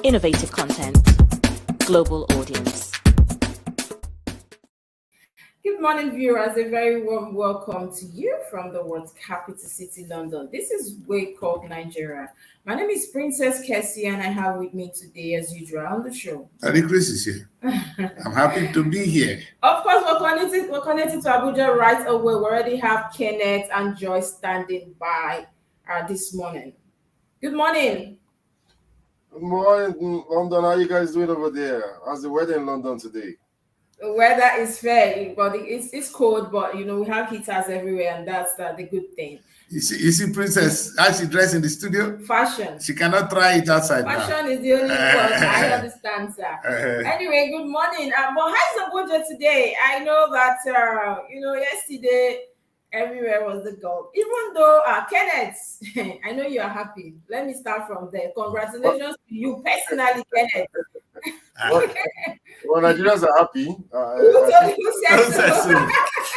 Innovative content. Global audience. Good morning, viewers. A very warm welcome to you from the world's capital city, London. This is Wake Up Nigeria. My name is Princess Kessie, and I have with me today, as usual, on the show. Daddy Chris is here. I'm happy to be here. Of course, we're connected to Abuja right away. We already have Kenneth and Joy standing by this morning. Good morning. Good morning, London. How are you guys doing over there? How's the weather in London today? The weather is fair, but it's cold, but we have heaters everywhere, and that's the good thing. You see, Princess, how she dressed in the studio? Fashion. She cannot try it outside. Fashion is the only one. I understand, sir. Anyway, good morning. But how's Abuja today? I know that yesterday everywhere was the gold. Even though Kenneth, I know you are happy. Let me start from there. Congratulations to you personally, Kenneth. Well, Nigerians are happy. Who said so?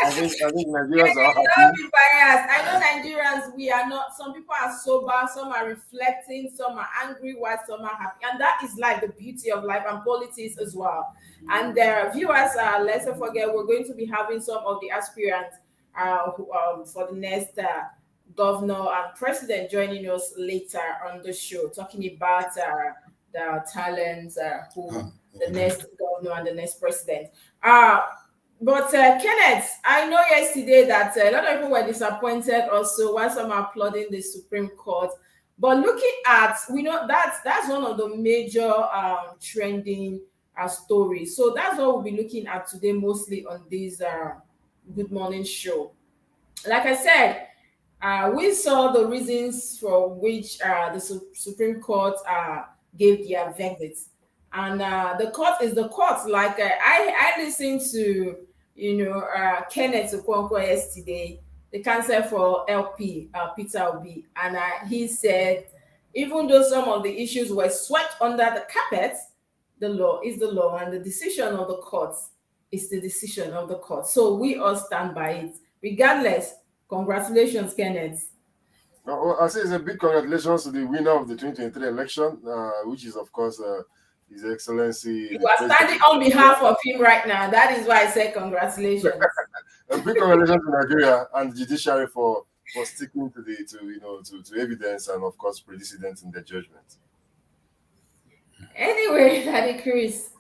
I think Nigerians are happy. Don't be biased. I know Nigerians, we are not. Some people are sober, some are reflecting, some are angry, while some are happy. And that is like the beauty of life and politics as well. And viewers, let's not forget, we're going to be having some of the aspirants for the next governor and president joining us later on the show, talking about the talents the next governor and the next president. But Kenneth, I know yesterday that a lot of people were disappointed also, while some are applauding the Supreme Court. But looking at, we know that's one of the major trending stories. So that's what we'll be looking at today, mostly on this Good Morning show. Like I said, we saw the reasons for which the Supreme Court gave their verdict. And the court is the court. Like I listened to Kenneth Okonkwo yesterday, the counsel for LP Peter Obi, and he said even though some of the issues were swept under the carpet, the law is the law, and the decision of the court is the decision of the court. So we all stand by it, regardless. Congratulations, Kenneth. I say it's a big congratulations to the winner of the 2023 election, which is of course His Excellency. You are standing on behalf of him right now. That is why I said congratulations. A big congratulations to Nigeria and the judiciary for sticking to evidence and of course precedent in their judgment. Anyway, Daddy Chris,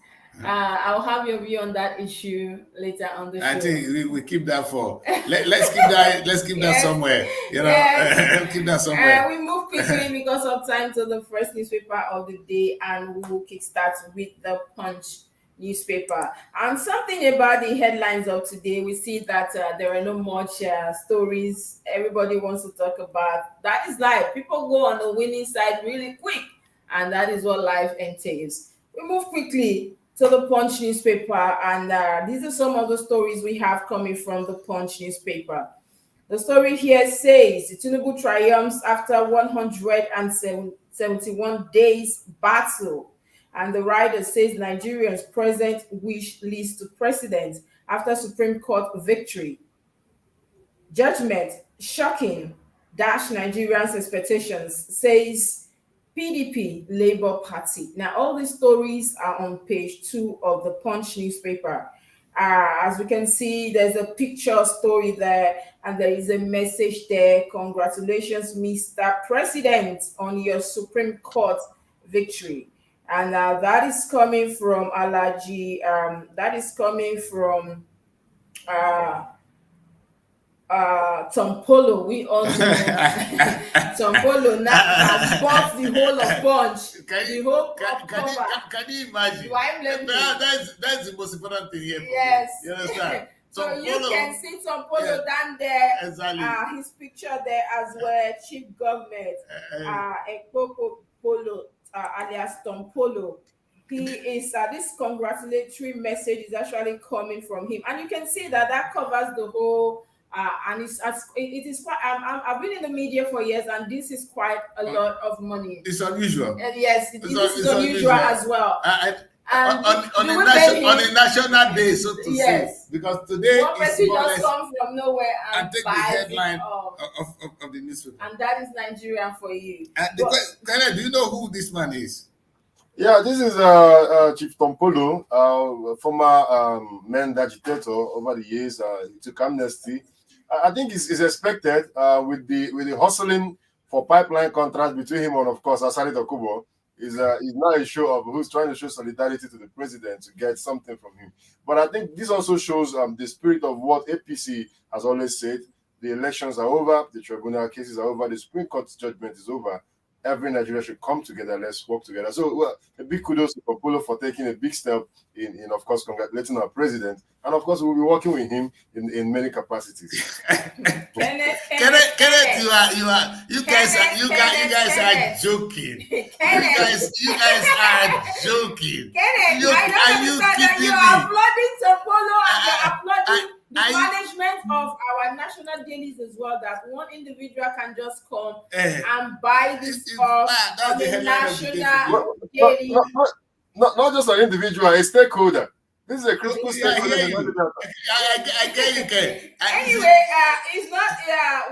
I'll have your view on that issue later on the show. I think we keep that for let's keep that yes. Somewhere. Yes. Keep that somewhere. We move quickly because of time to the first newspaper of the day, and we will kickstart with the Punch newspaper. And something about the headlines of today, we see that there are no much stories everybody wants to talk about. That is life. People go on the winning side really quick, and that is what life entails. We move quickly to the Punch newspaper, and these are some of the stories we have coming from the Punch newspaper. The story here says Tinubu triumphs after 171 days battle, and the writer says Nigerians present wish list to president after Supreme Court victory. Judgment shocking dash Nigerians' expectations, says PDP Labour Party. Now, all these stories are on page 2 of the Punch newspaper. As we can see, there's a picture story there, and there is a message there. Congratulations, Mr. President, on your Supreme Court victory. And that is coming from Alaji. That is coming from Tompolo. We all know Tompolo now has bought the whole of Punch. Can you imagine? That's the most important thing here. Yes. You understand? So you can see Tompolo down there. Exactly. His picture there as well. Chief Government Ekpoko Polo, alias Tompolo. He is this congratulatory message is actually coming from him, and you can see that covers the whole. And it is quite. I've been in the media for years, and this is quite a lot of money. It's unusual. Yes, this is unusual as well. On a national day, so to say, because today one person just come from nowhere and take the headline of the newspaper, and that is Nigeria for you. Do you know who this man is? Yeah, this is Chief Tompolo, former men agitator over the years. He took amnesty. I think it's expected with the hustling for pipeline contracts between him and, of course, Asari Dokubo. Is now a show of who's trying to show solidarity to the president to get something from him. But I think this also shows the spirit of what APC has always said. The elections are over, the tribunal cases are over, the Supreme Court judgment is over. Every Nigeria should come together. Let's work together. So, well, a big kudos to Popolo for taking a big step in of course, congratulating our president. And, of course, we'll be working with him in many capacities. Kenneth, you guys are joking. You guys are joking. Kenneth, I know that you are applauding Topolo and you're applauding the management of our national dailies as well, that one individual can just come and buy this off on the national daily. Not just an individual, a stakeholder. This is a critical stakeholder. I get you, Ken. Anyway, it's not.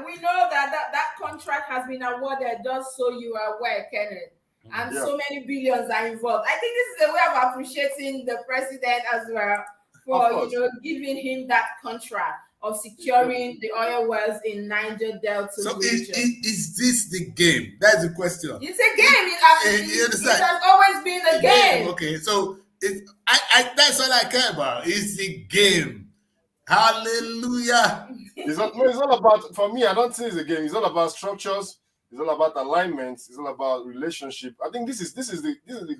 We know that contract has been awarded. Just so you are aware, Kenneth, and so many billions are involved. I think this is a way of appreciating the president as well for giving him that contract of securing the oil wells in Niger Delta. So is this the game? That's the question. It's a game. It has always been a game. Okay, so that's all I care about. It's the game. Hallelujah. It's all about, for me, I don't think it's a game. It's all about structures. It's all about alignments. It's all about relationship. I think this is the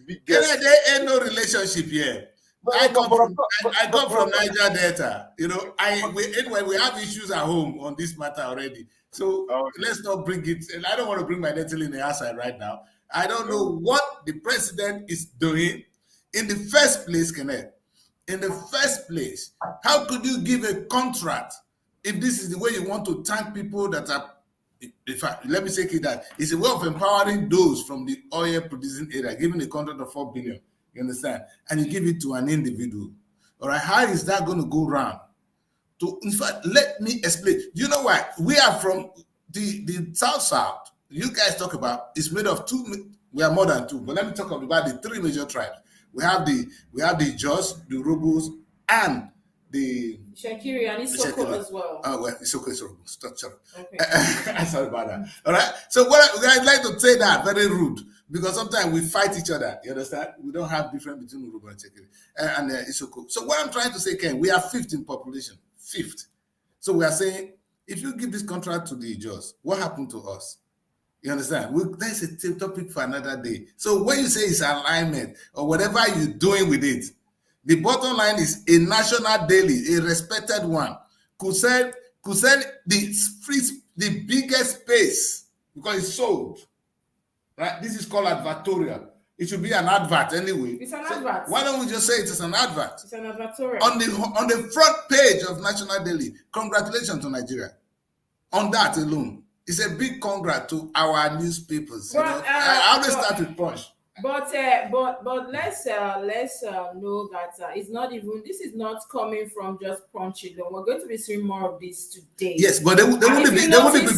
big game. There ain't no relationship here. I come from Niger Delta. We have issues at home on this matter already. So let's not bring it. And I don't want to bring my dental in the outside right now. I don't know what the president is doing in the first place, Kenneth. In the first place, how could you give a contract if this is the way you want to thank people that are? In fact, let me say that it's a way of empowering those from the oil producing area, giving a contract of 4 billion. You understand? And you give it to an individual. All right, how is that going to go round? In fact, let me explain. You know why? We are from the South. You guys talk about it's made of two. We are more than two, but let me talk about the three major tribes. We have the Jos, the Rubus, and the Shakiri and Isoko as well. Oh, well, Isoko. Stop. Okay. I'm sorry about that. All right. So what I'd like to say that very rude because sometimes we fight each other. You understand? We don't have difference between Urubu and Shakiri and Isoko. So what I'm trying to say, Ken, we are fifth in population. Fifth. So we are saying if you give this contract to the Jos, what happened to us? You understand? That's a topic for another day. So when you say it's alignment or whatever you're doing with it, the bottom line is a national daily, a respected one, could sell the biggest space because it's sold. Right? This is called advertorial. It should be an advert anyway. It's an advert. Why don't we just say it is an advert? It's an advertorial. On the front page of National Daily, congratulations to Nigeria. On that alone. It's a big congrats to our newspapers. I always start with Punch. But let's know that it's not even. This is not coming from just Punch alone. We're going to be seeing more of this today. Yes, but they wouldn't be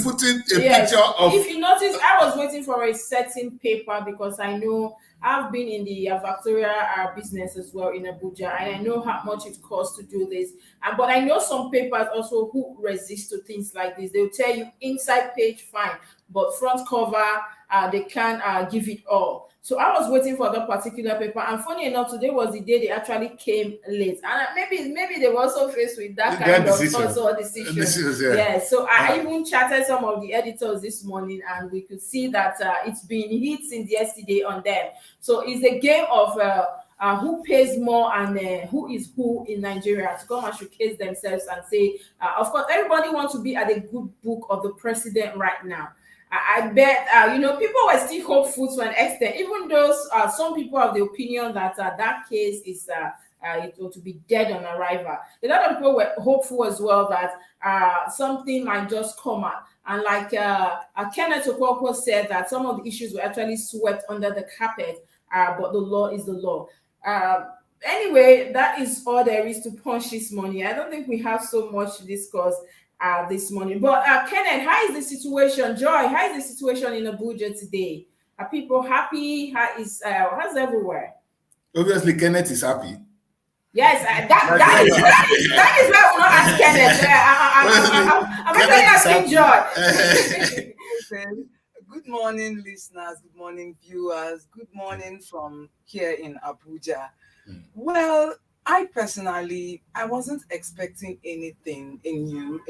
putting a picture of. If you notice, I was waiting for a certain paper because I know I've been in the advertorial business as well in Abuja, and I know how much it costs to do this. But I know some papers also who resist to things like this. They'll tell you inside page fine, but front cover they can't give it all. So I was waiting for that particular paper, and funny enough, today was the day they actually came late, and maybe they were also faced with that kind of decision. Yeah. So I even chatted some of the editors this morning, and we could see that it's been hit since yesterday on them. So it's a game of who pays more and who is who in Nigeria to come and showcase themselves and say, of course, everybody wants to be at the good book of the president right now. I bet, people were still hopeful to an extent, even though some people have the opinion that that case is it ought to be dead on arrival. A lot of people were hopeful as well that something might just come out. And like Kenneth Okonkwo said, that some of the issues were actually swept under the carpet, but the law is the law. Anyway, that is all there is to Punch this morning. I don't think we have so much to discuss this morning. But Kenneth, how is the situation? Joy, how is the situation in Abuja today? Are people happy? How's everywhere? Obviously, Kenneth is happy. Yes, that is why we're not asking Kenneth. I'm actually asking Joy. Good morning, listeners. Good morning, viewers. Good morning from here in Abuja. Well, I personally, I wasn't expecting anything new.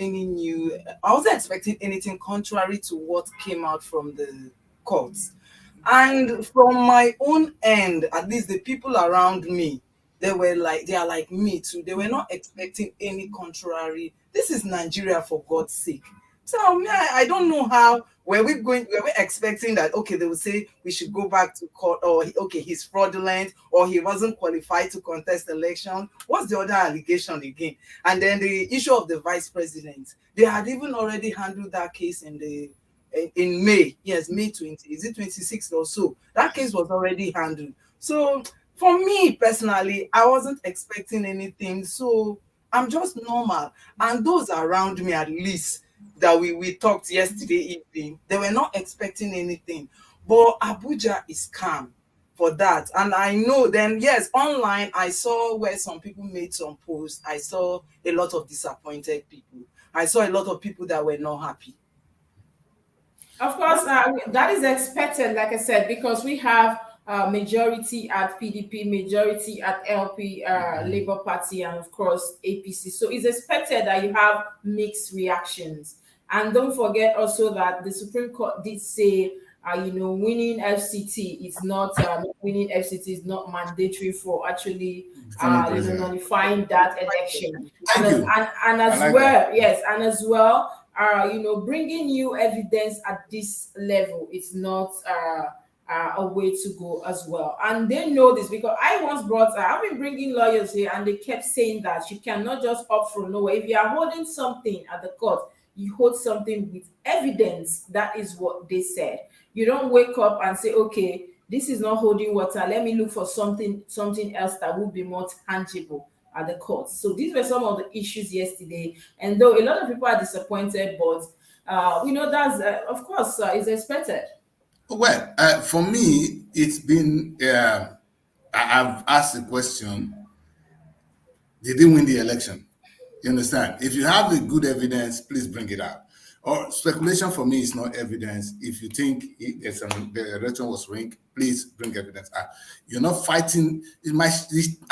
I wasn't expecting anything contrary to what came out from the courts. And from my own end, at least the people around me, they are like me too. They were not expecting any contrary. This is Nigeria, for God's sake. So I don't know how were we expecting that, okay, they would say we should go back to court, or okay, he's fraudulent, or he wasn't qualified to contest election. What's the other allegation again? And then the issue of the vice president. They had even already handled that case in May. Yes, May 20, is it 26th or so? That case was already handled. So for me personally, I wasn't expecting anything. So I'm just normal. And those around me, at least, that we talked yesterday evening, they were not expecting anything. But Abuja is calm for that. And I know then, yes, online, I saw where some people made some posts. I saw a lot of disappointed people. I saw a lot of people that were not happy. Of course, that is expected, like I said, because we have majority at PDP, majority at LP, Labour Party, and of course APC. So it's expected that you have mixed reactions. And don't forget also that the Supreme Court did say, winning FCT is not mandatory for actually nullifying that election. And as well, bringing new evidence at this level is not a way to go as well. And they know this because I've been bringing lawyers here, and they kept saying that you cannot just opt from nowhere. If you are holding something at the court, you hold something with evidence. That is what they said. You don't wake up and say, okay, this is not holding water, let me look for something else that will be more tangible at the court. So these were some of the issues yesterday. And though a lot of people are disappointed, but that's of course is expected. Well, for me, it's been. I've asked the question: did they win the election? You understand? If you have the good evidence, please bring it out. Or speculation for me is not evidence. If you think the election was rigged, please bring evidence out. You're not fighting. The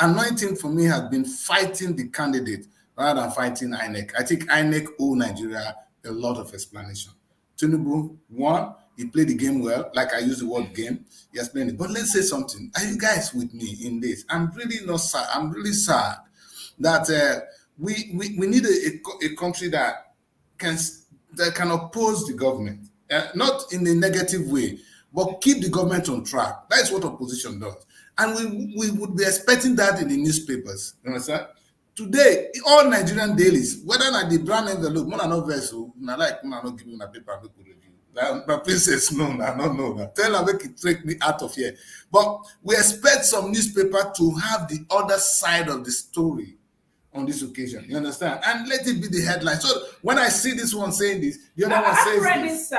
anointing for me has been fighting the candidate rather than fighting INEC. I think INEC owe Nigeria a lot of explanation. Tinubu won. He played the game well. Like I use the word game. He explained it. But let's say something. Are you guys with me in this? I'm really not sad. I'm really sad that we need a country that can oppose the government, not in a negative way, but keep the government on track. That's what opposition does. And we would be expecting that in the newspapers. You understand? Today, all Nigerian dailies, whether not the brand envelope, not vessel, not giving a paper review. My princess, no. Tell her make it take me out of here. But we expect some newspaper to have the other side of the story on this occasion. You understand? And let it be the headline. So when I see this one saying this, the other one says this.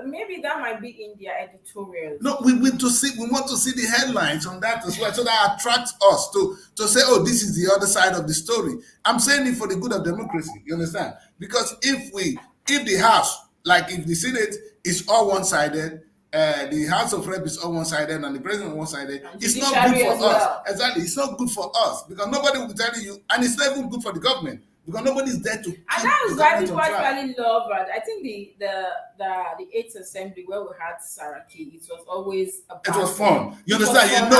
Maybe that might be in their editorial. No, we want to see the headlines on that as well, so that attracts us to say, oh, this is the other side of the story. I'm saying it for the good of democracy. You understand? Because if the House, like if the Senate is all one-sided, the House of Rep is all one-sided, and the President one-sided, it's not good for us. Exactly, it's not good for us because nobody will be telling you, and it's not even good for the government because nobody is there to. And that is why people actually love it. I think the 8th Assembly where we had Saraki, it was always it was fun. You understand?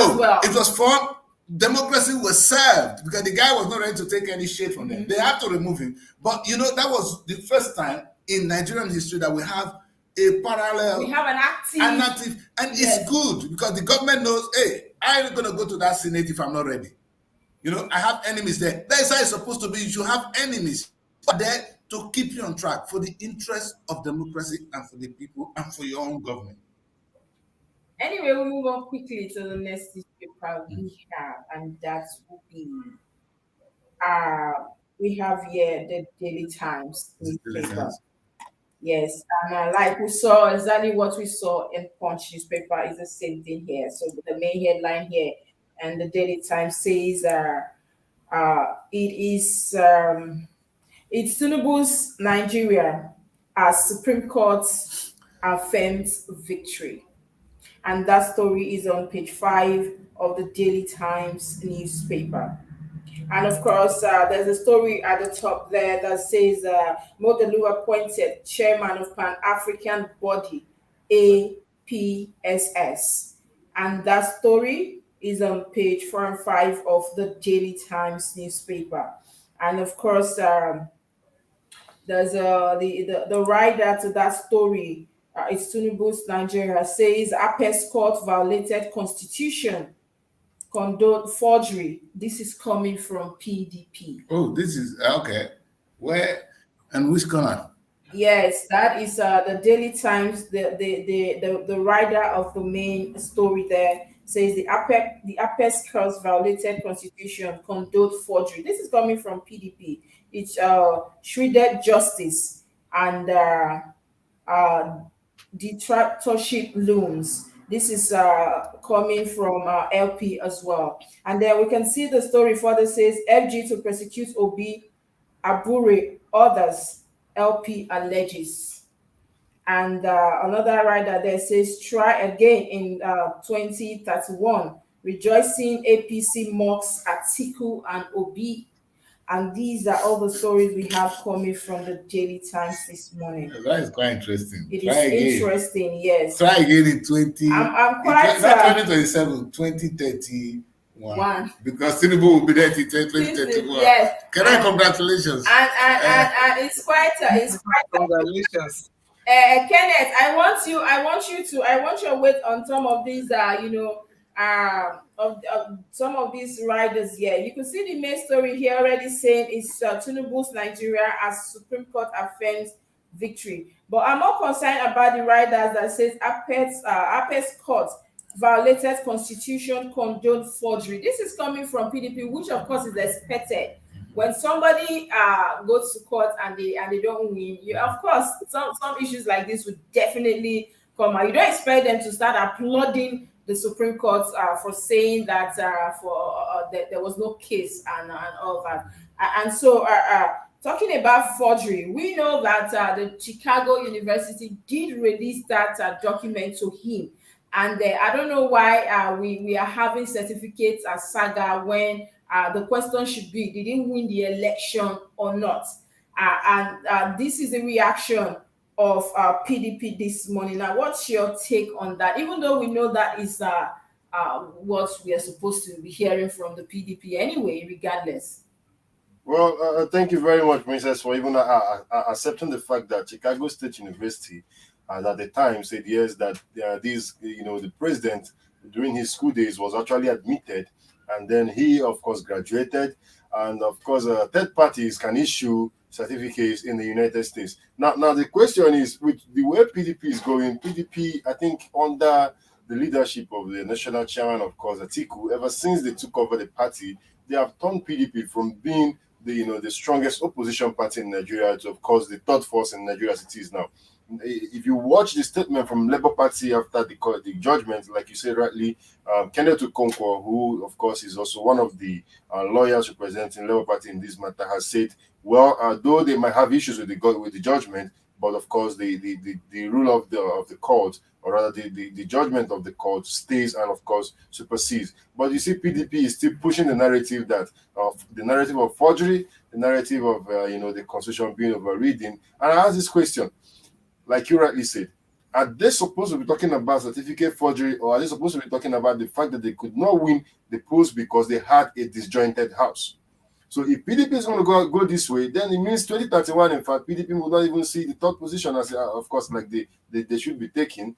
It was fun. Democracy was served because the guy was not ready to take any shit from them. They have to remove him. But that was the first time in Nigerian history that we have a parallel. We have an active, and it's good because the government knows, hey, I ain't gonna go to that Senate if I'm not ready. I have enemies there. That's how it's supposed to be. You should have enemies there to keep you on track for the interest of democracy and for the people and for your own government. Anyway, we'll move on quickly to the next newspaper we have, and that will be we have here the Daily Times newspaper. Yes, and like we saw exactly what we saw in Punch newspaper is the same thing here. So the main headline here, and the Daily Times says, it is it's Tinubu's Nigeria as Supreme Court affirms victory, and that story is on page 5 of the Daily Times newspaper. And of course, there's a story at the top there that says Modelu appointed chairman of Pan African Body, APSS. And that story is on page 4 and 5 of the Daily Times newspaper. And of course, there's the writer to that story. It's Tinubu's Nigeria says Apex court violated constitution, condoned forgery. This is coming from PDP. Oh, this is okay. Where and which corner? Yes, that is the Daily Times. The writer of the main story there says the Apex Court violated constitution, condoned forgery. This is coming from PDP. It's shredded justice and dictatorship looms. This is coming from LP as well. And then we can see the story further says FG to prosecute Obi, Abure, others, LP alleges. And another writer there says try again in 2031. Rejoicing APC mocks Atiku and Obi. And these are all the stories we have coming from the Daily Times this morning. That is quite interesting. It is interesting, yes. Try again in 20. I'm quite. Not 2027, 2031. Because Tinubu will be there till 2031. Yes. Can I congratulations? And it's quite. Congratulations. Kenneth, I want your weight on some of these. Of some of these riders here. You can see the main story here already saying it's Tinubu's Nigeria as Supreme Court affirms victory. But I'm more concerned about the riders that says Apex Court violated constitution, condoned forgery. This is coming from PDP, which of course is expected. When somebody goes to court and they don't win, of course some issues like this would definitely come out. You don't expect them to start applauding the Supreme Court for saying that there was no case and all that. And so talking about forgery, we know that the Chicago University did release that document to him. And I don't know why we are having certificates as saga when the question should be, did he win the election or not? And this is the reaction of PDP this morning. Now, what's your take on that? Even though we know that is what we are supposed to be hearing from the PDP anyway, regardless. Well, thank you very much, Princess, for even accepting the fact that Chicago State University, at the time, said yes, that the president during his school days was actually admitted, and then he, of course, graduated, and of course, third parties can issue certificates in the United States. Now the question is, with the way PDP is going, PDP, I think, under the leadership of the national chairman, of course, Atiku, ever since they took over the party, they have turned PDP from being the strongest opposition party in Nigeria to, of course, the third force in Nigeria as it is now. If you watch the statement from Labour Party after the judgment, like you said rightly, Kenneth Okonkwo, who of course is also one of the lawyers representing Labour Party in this matter, has said, well, though they might have issues with the judgment, but of course the rule of the court, or rather the judgment of the court, stays and of course supersedes. But you see, PDP is still pushing the narrative of forgery, the narrative of the constitution being overridden. And I ask this question, like you rightly said, are they supposed to be talking about certificate forgery, or are they supposed to be talking about the fact that they could not win the polls because they had a disjointed house? So if PDP is going to go this way, then it means 2031, in fact, PDP will not even see the third position as, of course, like they should be taking,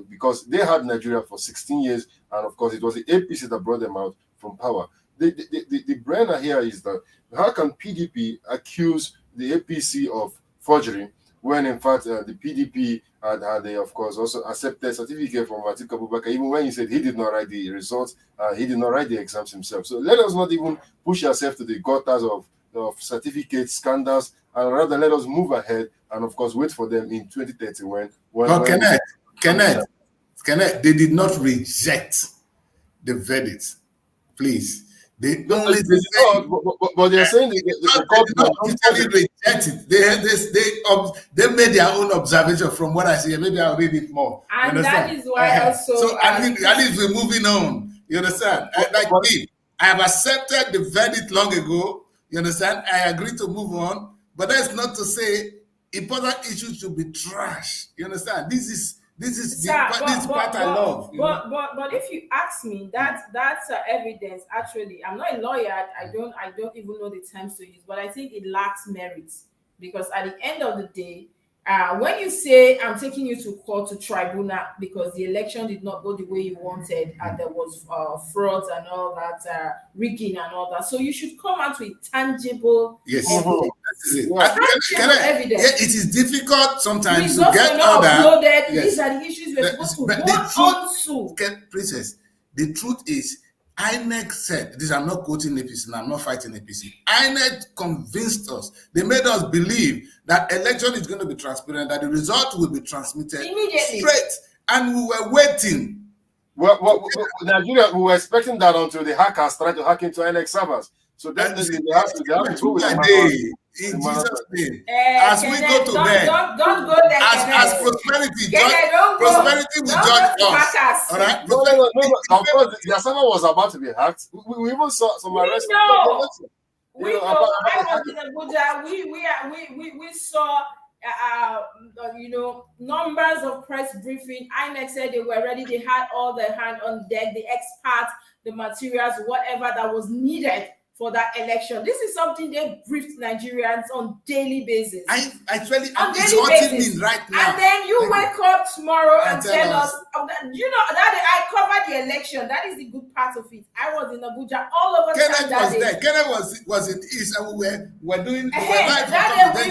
because they had Nigeria for 16 years, and of course, it was the APC that brought them out from power. The brainer here is that how can PDP accuse the APC of forgery when, in fact, the PDP had of course, also accepted certificate from Atiku Abubakar, even when he said he did not write the results, he did not write the exams himself. So let us not even push ourselves to the gutters of certificate scandals and rather let us move ahead and, of course, wait for them in 2030 when Kenneth, they did not reject the verdict. Please. They only but they're saying the court did not officially reject it. They made their own observation from what I see. Maybe I'll read it more. And that is why also. So at least we're moving on. You understand? Like me, I have accepted the verdict long ago. You understand? I agree to move on, but that's not to say important issues should be trashed. You understand? This is part I love. But if you ask me, that's evidence. Actually, I'm not a lawyer. I don't even know the terms to use, but I think it lacks merit, because at the end of the day, when you say I'm taking you to court, to tribunal, because the election did not go the way you wanted and there was frauds and all that, rigging and all that, so you should come out with tangible evidence. It is difficult sometimes to get all that. These are the issues we're supposed to work on to. Princess, the truth is, INEC said, I'm not quoting APC and I'm not fighting APC. INEC convinced us, they made us believe that election is going to be transparent, that the result will be transmitted immediately, straight, and we were waiting. Well, Nigeria, we were expecting that until the hackers tried to hack into INEC servers. So definitely they have to go with the in Jesus' name. As we go to bed, don't go there. As prosperity, prosperity will judge us. All right? No. Of course, the server was about to be hacked. We even saw some arrests. We know. I was in Abuja. We saw numbers of press briefing. INEC said they were ready. They had all the hand on deck, the experts, the materials, whatever that was needed for that election. This is something they briefed Nigerians on daily basis. It's hurting me right now. And then you wake up tomorrow and tell us, that I covered the election. That is the good part of it. I was in Abuja all over Kenneth that was day. there. Kenneth was in East, and we were doing that day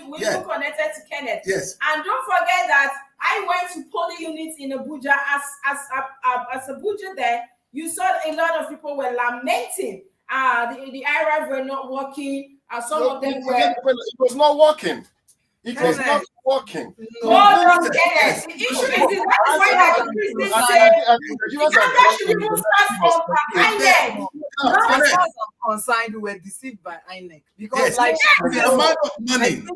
we connected to Kenneth. Yes. And don't forget that I went to polling units in Abuja as Abuja there. You saw a lot of people were lamenting. The IRAV were not working. Some of them were. It was not working. It was not working. The issue is that's why I increased this. That should be moved from INEC. As far as I'm concerned, we were deceived by INEC because, the amount of money we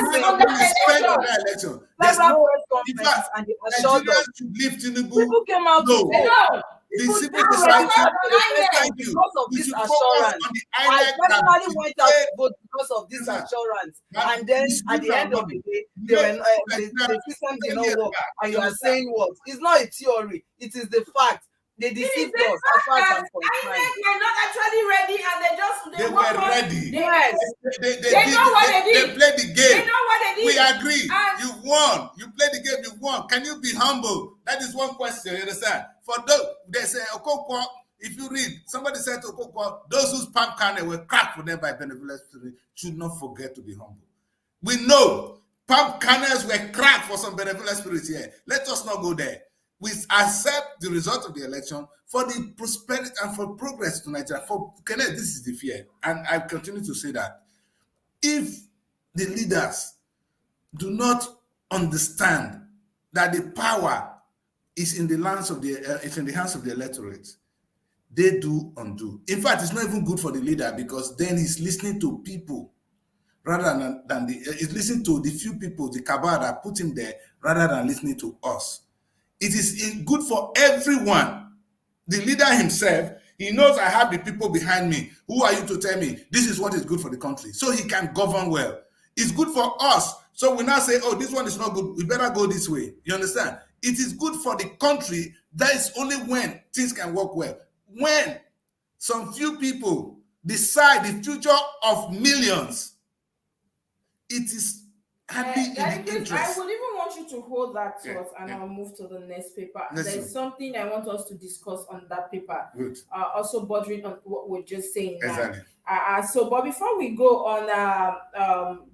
spent on that election. There's no. In fact, Nigerians should leave Tinubu. People came out to say, the civil society, thank you. Because of this assurance. I personally went out to vote because of this assurance. And then at the end of the day, the system did not work. And you are saying what? It's not a theory. It is the fact. They deceived us. As far as I'm concerned. They're not actually ready, and they were ready. Yes. They know what they did. They played the game. They know what they did. We agree. You won. You played the game. You won. Can you be humble? That is one question. You understand? For those, they say, Okonkwo, if you read, somebody said to Okonkwo, those whose palm kernel were cracked for them by benevolent spirit should not forget to be humble. We know palm kernels were cracked for some benevolent spirits here. Let us not go there. We accept the result of the election for the prosperity and for progress to Nigeria. For Kenneth, this is the fear. And I continue to say that if the leaders do not understand that the power is in the hands of the electorate, they do undo. In fact, it's not even good for the leader, because then he's listening to people rather than he's listening to the few people, the cabal that put him there, rather than listening to us. It is good for everyone. The leader himself, he knows I have the people behind me. Who are you to tell me this is what is good for the country? So he can govern well. It's good for us. So we now say, oh, this one is not good. We better go this way. You understand? It is good for the country. That is only when things can work well. When some few people decide the future of millions, it is happy in the interest. I would even want you to hold that thought, and I'll move to the next paper. There's something I want us to discuss on that paper. Good. Also bordering on what we're just saying now. Exactly. But before we go on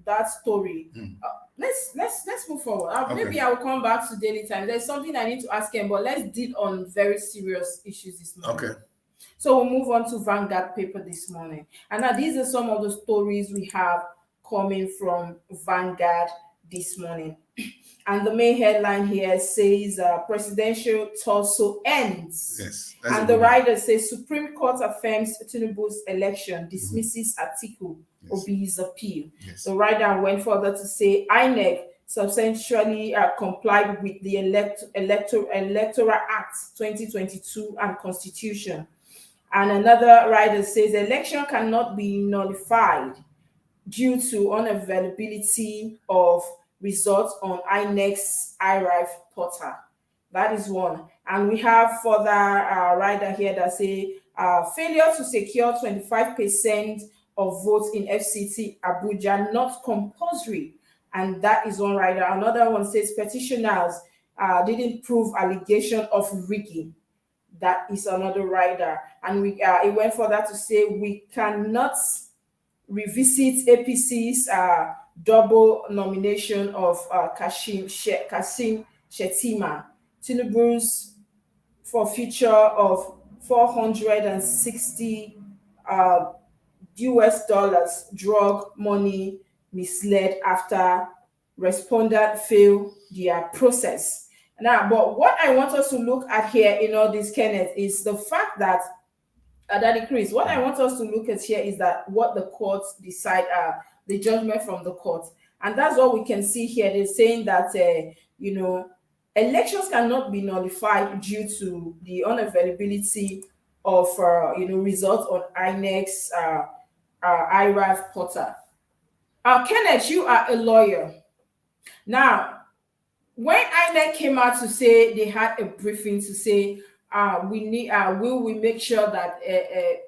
that story, let's move forward. Maybe I will come back to Daily Time. There's something I need to ask him, but let's deal on very serious issues this morning. Okay. So we'll move on to Vanguard paper this morning. And now these are some of the stories we have coming from Vanguard this morning. And the main headline here says presidential torso ends. Yes. And the rider says Supreme Court affirms Tinubu's election, dismisses Atiku Obi's appeal. Yes. The rider went further to say INEC substantially complied with the Electoral Act 2022 and Constitution. And another rider says the election cannot be nullified due to unavailability of results on INEC's ERVIEW portal. That is one. And we have further rider here that say failure to secure 25% of votes in FCT Abuja not compulsory. And that is one rider. Another one says petitioners didn't prove allegation of rigging. That is another rider. And it went further to say we cannot revisit APC's double nomination of Kasim Shettima. Tinubu's forfeiture of $460 US drug money misled after respondent failed their process. Now, but what I want us to look at here in all this, Kenneth, is the fact that Daddy Chris, what I want us to look at here is that what the courts decide, the judgment from the court. And that's what we can see here. They're saying that, elections cannot be nullified due to the unavailability of, results on INEC's ERVIEW portal. Kenneth, you are a lawyer. Now, when INEC came out to say they had a briefing to say, will we make sure that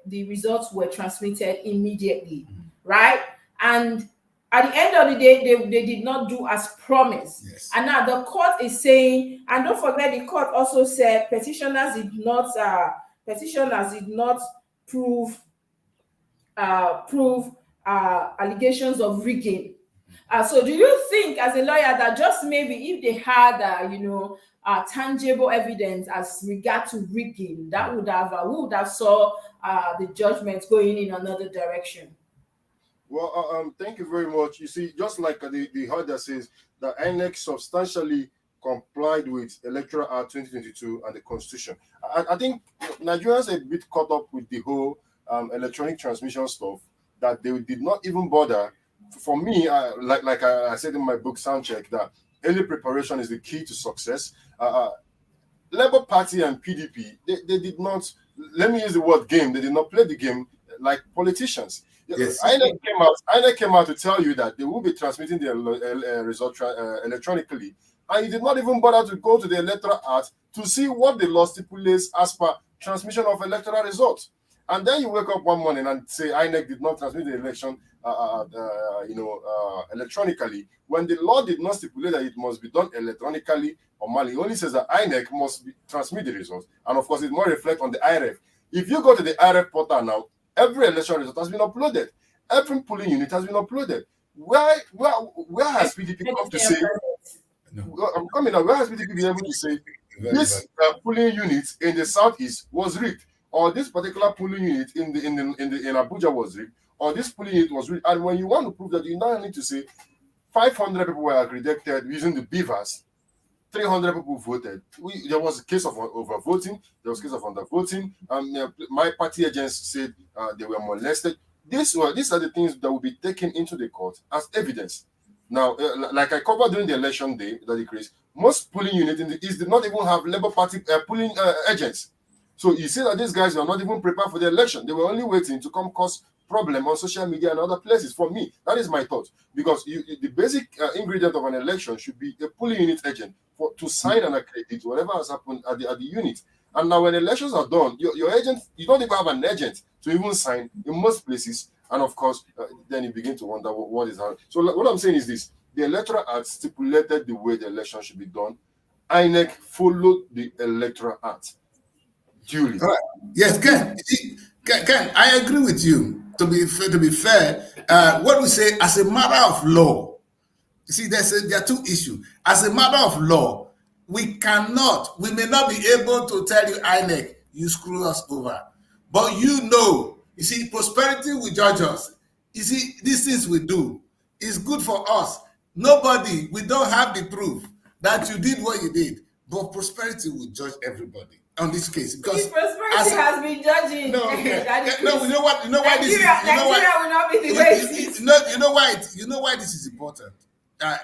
the results were transmitted immediately, right? And at the end of the day, they did not do as promised. Yes. And now the court is saying, and don't forget, the court also said petitioners did not prove allegations of rigging. So do you think, as a lawyer, that just maybe if they had, tangible evidence as regard to rigging, that would have saw the judgment going in another direction? Well, thank you very much. You see, just like the order says, that INEC substantially complied with Electoral Act 2022 and the Constitution. I think Nigerians are a bit caught up with the whole electronic transmission stuff, that they did not even bother. For me, like I said in my book Soundcheck, that early preparation is the key to success. Labour Party and PDP, they did not, let me use the word game, they did not play the game like politicians. Yes. INEC came out to tell you that they will be transmitting the result electronically, and you did not even bother to go to the Electoral Act to see what the law stipulates as per transmission of electoral results. And then you wake up one morning and say INEC did not transmit the election electronically, when the law did not stipulate that it must be done electronically or manually. It only says that INEC must transmit the results, and of course it must reflect on the ERVIEW. If you go to the ERVIEW portal now, every election result has been uploaded. Every polling unit has been uploaded. Where has PDP come to say? No. I'm coming now. Where has PDP been able to say this polling unit in the southeast was rigged, or this particular polling unit in Abuja was rigged, or this polling unit was rigged? And when you want to prove that, you now need to say 500 people were rejected using the beavers. 300 people voted. There was a case of overvoting. There was a case of undervoting. My party agents said they were molested. These are the things that will be taken into the court as evidence. Now, like I covered during the election day, that increase, most polling units in the East did not even have Labour Party polling agents. So you see that these guys were not even prepared for the election. They were only waiting to come cause problem on social media and other places. For me, that is my thought. Because the basic ingredient of an election should be a polling unit agent to sign and accredit whatever has happened at the unit. And now when elections are done, your agent, you don't even have an agent to even sign in most places. And of course, then you begin to wonder what is happening. So what I'm saying is this: the Electoral Act stipulated the way the election should be done. INEC followed the Electoral Act duly. All right. Yes, Ken, I agree with you. To be fair, what we say as a matter of law, you see, there are two issues. As a matter of law, we may not be able to tell you, INEC, you screw us over. But you see, prosperity will judge us. You see, these things we do, It's good for us. Nobody, we don't have the proof that you did what you did, but prosperity will judge everybody on this case because prosperity has been judging. No, no, you know what? You know why this is. Nigeria will not be the way it is. You know why this is important. I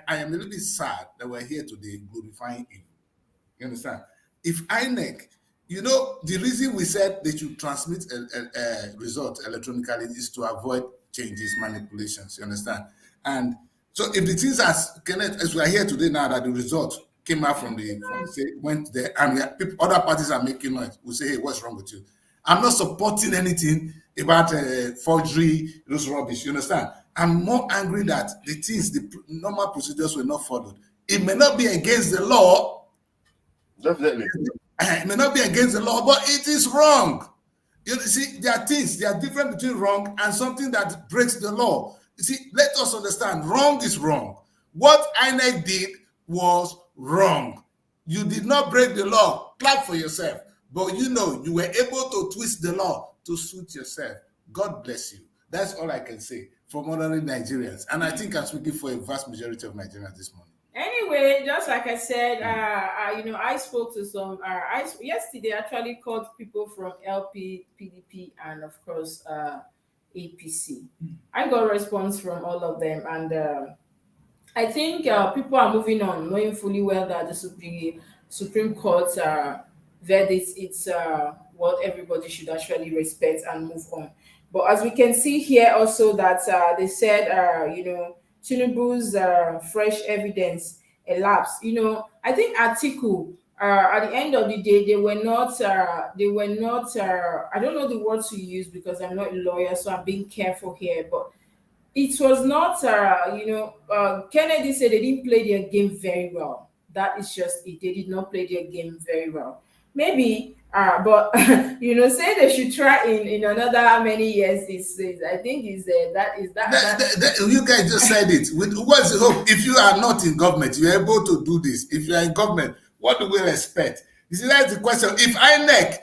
am a little bit sad that we're here today glorifying evil. You understand? If INEC, you know, the reason we said they should transmit a result electronically is to avoid changes, manipulations. You understand? And so if the things as we are here today now that the result came out from the went there and other parties are making noise, we say, hey, what's wrong with you? I'm not supporting anything about forgery, those rubbish. You understand? I'm more angry that the normal procedures were not followed. It may not be against the law. Definitely. It may not be against the law, but it is wrong. You see, there are different between wrong and something that breaks the law. You see, let us understand, wrong is wrong. What INEC did was wrong. You did not break the law. Clap for yourself. But you know, you were able to twist the law to suit yourself. God bless you. That's all I can say from ordinary Nigerians. And I think I'm speaking for a vast majority of Nigerians this morning. Anyway, just like I said, I spoke to some. Yesterday actually called people from LP, PDP, and of course APC. I got a response from all of them, and I think people are moving on, knowing fully well that the Supreme Court's verdict it's what everybody should actually respect and move on. But as we can see here, also that they said, Tinubu's fresh evidence elapsed. I think Atiku at the end of the day, they were not. I don't know the words to use because I'm not a lawyer, so I'm being careful here. But it was not. Kennedy said they didn't play their game very well. That is just it. They did not play their game very well. Maybe. But say they should try in another how many years. I think that. You guys just said it. What's the hope? If you are not in government, you are able to do this. If you are in government, what do we expect? You see, that's the question. If INEC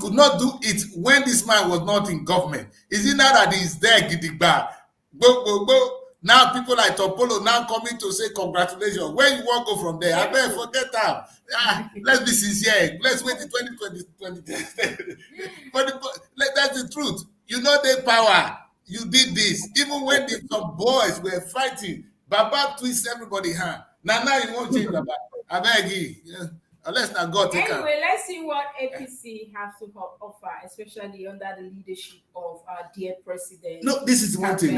could not do it when this man was not in government, is it now that he's there, gidigba? Go. Now people like Topolo now coming to say congratulations. Where you want to go from there? I better forget that. Let's be sincere. Let's wait till 2020. But that's the truth. You know the power. You did this. Even when some boys were fighting, Baba twists everybody's hand. Now you won't change Baba. I beg you. Unless now God take care. Anyway, let's see what APC has to offer, especially under the leadership of our dear president. No, this is one thing.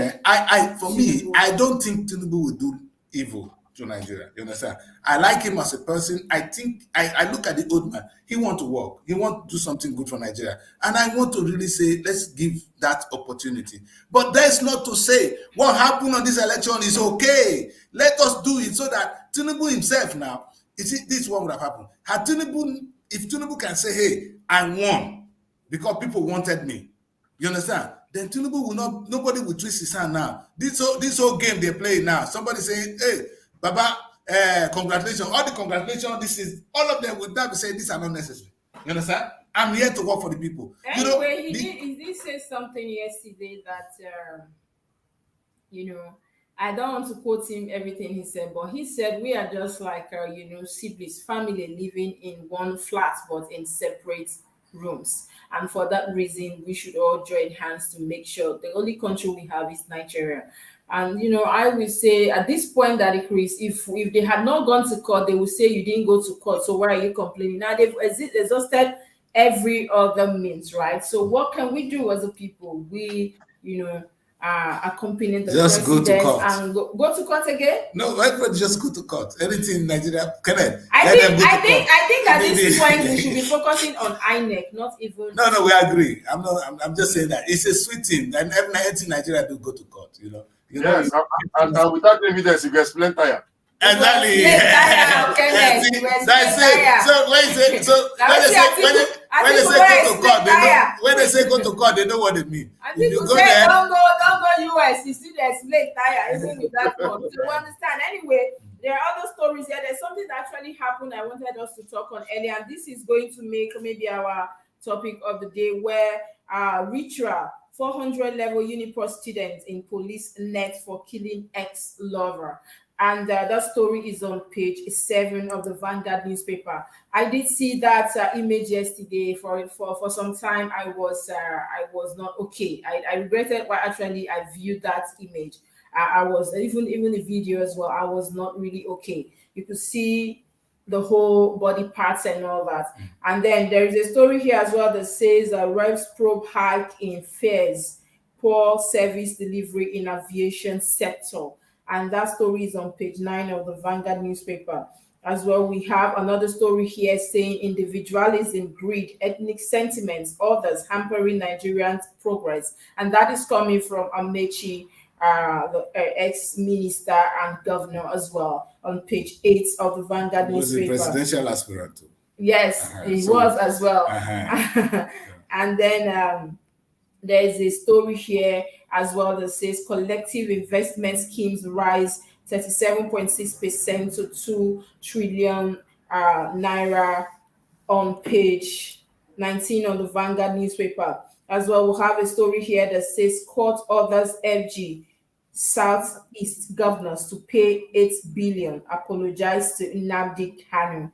For me, I don't think Tinubu will do evil to Nigeria. You understand? I like him as a person. I think I look at the old man. He want to work. He want to do something good for Nigeria. And I want to really say, let's give that opportunity. But that's not to say what happened on this election is okay. Let us do it so that Tinubu himself now, you see, this is what would have happened. If Tinubu can say, hey, I won because people wanted me, you understand? Then Tinubu will not, nobody will twist his hand now. This whole game they're playing now, somebody saying, hey, Baba, congratulations, all the congratulations, all of them would not be saying these are not necessary. You understand? I'm here to work for the people. Anyway, he did say something yesterday that, I don't want to quote him everything he said, but he said we are just like siblings, family living in one flat but in separate rooms, and for that reason we should all join hands to make sure the only country we have is Nigeria. And I will say at this point that Chris, if they had not gone to court, they would say you didn't go to court, so why are you complaining? Now they've exhausted every other means, right? So what can we do as a people? We accompanying the just president go to court and go to court again? No, everybody just go to court. Anything in Nigeria, I think at this point we should be focusing on INEC, not even. No, we agree. I'm just saying that it's a sweet thing, and everything Nigeria do go to court. Yes, and without evidence, you get split tire. Exactly. That's it. So when they say go to court, they know what it means. And people say don't go US. You see the slave tire, even with that one. So you understand. Anyway, there are other stories here. There's something that actually happened. I wanted us to talk on earlier, and this is going to make maybe our topic of the day, where ritual 400 level Unipro students in police net for killing ex-lover. And that story is on page 7 of the Vanguard newspaper. I did see that image yesterday. For some time, I was not okay. I regretted why actually I viewed that image. I was even the video as well. I was not really okay. You could see the whole body parts and all that. And then there is a story here as well that says Revs probe hike in fares, poor service delivery in aviation sector. And that story is on page 9 of the Vanguard newspaper. As well, we have another story here saying individualism, greed, ethnic sentiments, others hampering Nigerian progress. And that is coming from Amechi, the ex-minister and governor as well, on page 8 of the Vanguard newspaper. He was a presidential aspirant. Yes, he was as well. And then there's a story here as well that says collective investment schemes rise 37.6% to 2 trillion naira, on page 19 of the Vanguard newspaper. As well, we'll have a story here that says court orders FG Southeast governors to pay 8 billion, apologize to Nnamdi Kanu.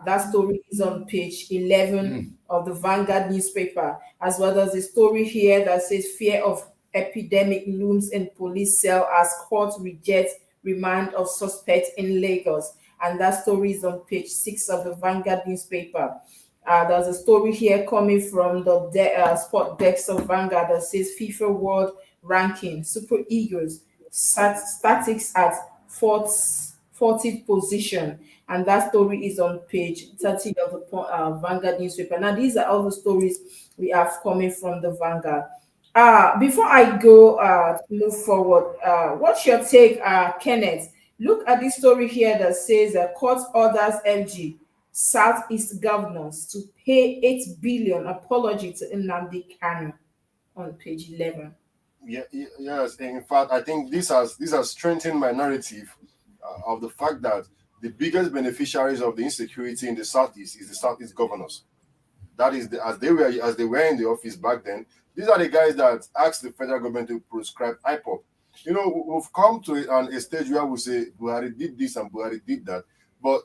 That story is on page 11 of the Vanguard newspaper. As well as a story here that says fear of epidemic looms in police cell as court rejects remand of suspect in Lagos. And that story is on page 6 of the Vanguard newspaper. There's a story here coming from the sport decks of Vanguard that says FIFA World Ranking, Super Eagles, statics at 40th position. And that story is on page 30 of the Vanguard newspaper. Now, these are all the stories we have coming from the Vanguard. Before I go move forward, what's your take, Kenneth? Look at this story here that says court orders MG Southeast governors to pay 8 billion apology to Nnamdi Kanu, on page 11. Yes. In fact, I think this has strengthened my narrative of the fact that the biggest beneficiaries of the insecurity in the Southeast is the Southeast governors. That is as they were in the office back then. These are the guys that asked the federal government to prescribe IPOP. You know, we've come to a stage where we say Buhari did this and Buhari did that. But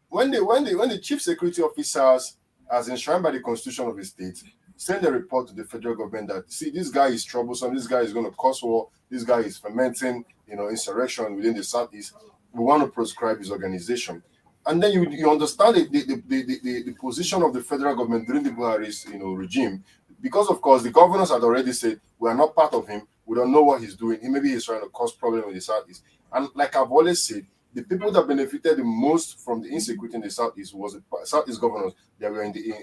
when the chief security officers, as enshrined by the constitution of the state, send a report to the federal government that, see, this guy is troublesome, this guy is going to cause war, this guy is fermenting, insurrection within the Southeast, we want to proscribe his organization. And then you understand the position of the federal government during the Buhari's regime, because of course the governors had already said we are not part of him, we don't know what he's doing, maybe he's trying to cause problem in the Southeast. And like I've always said, the people that benefited the most from the insecurity in the Southeast was the Southeast governors that were in the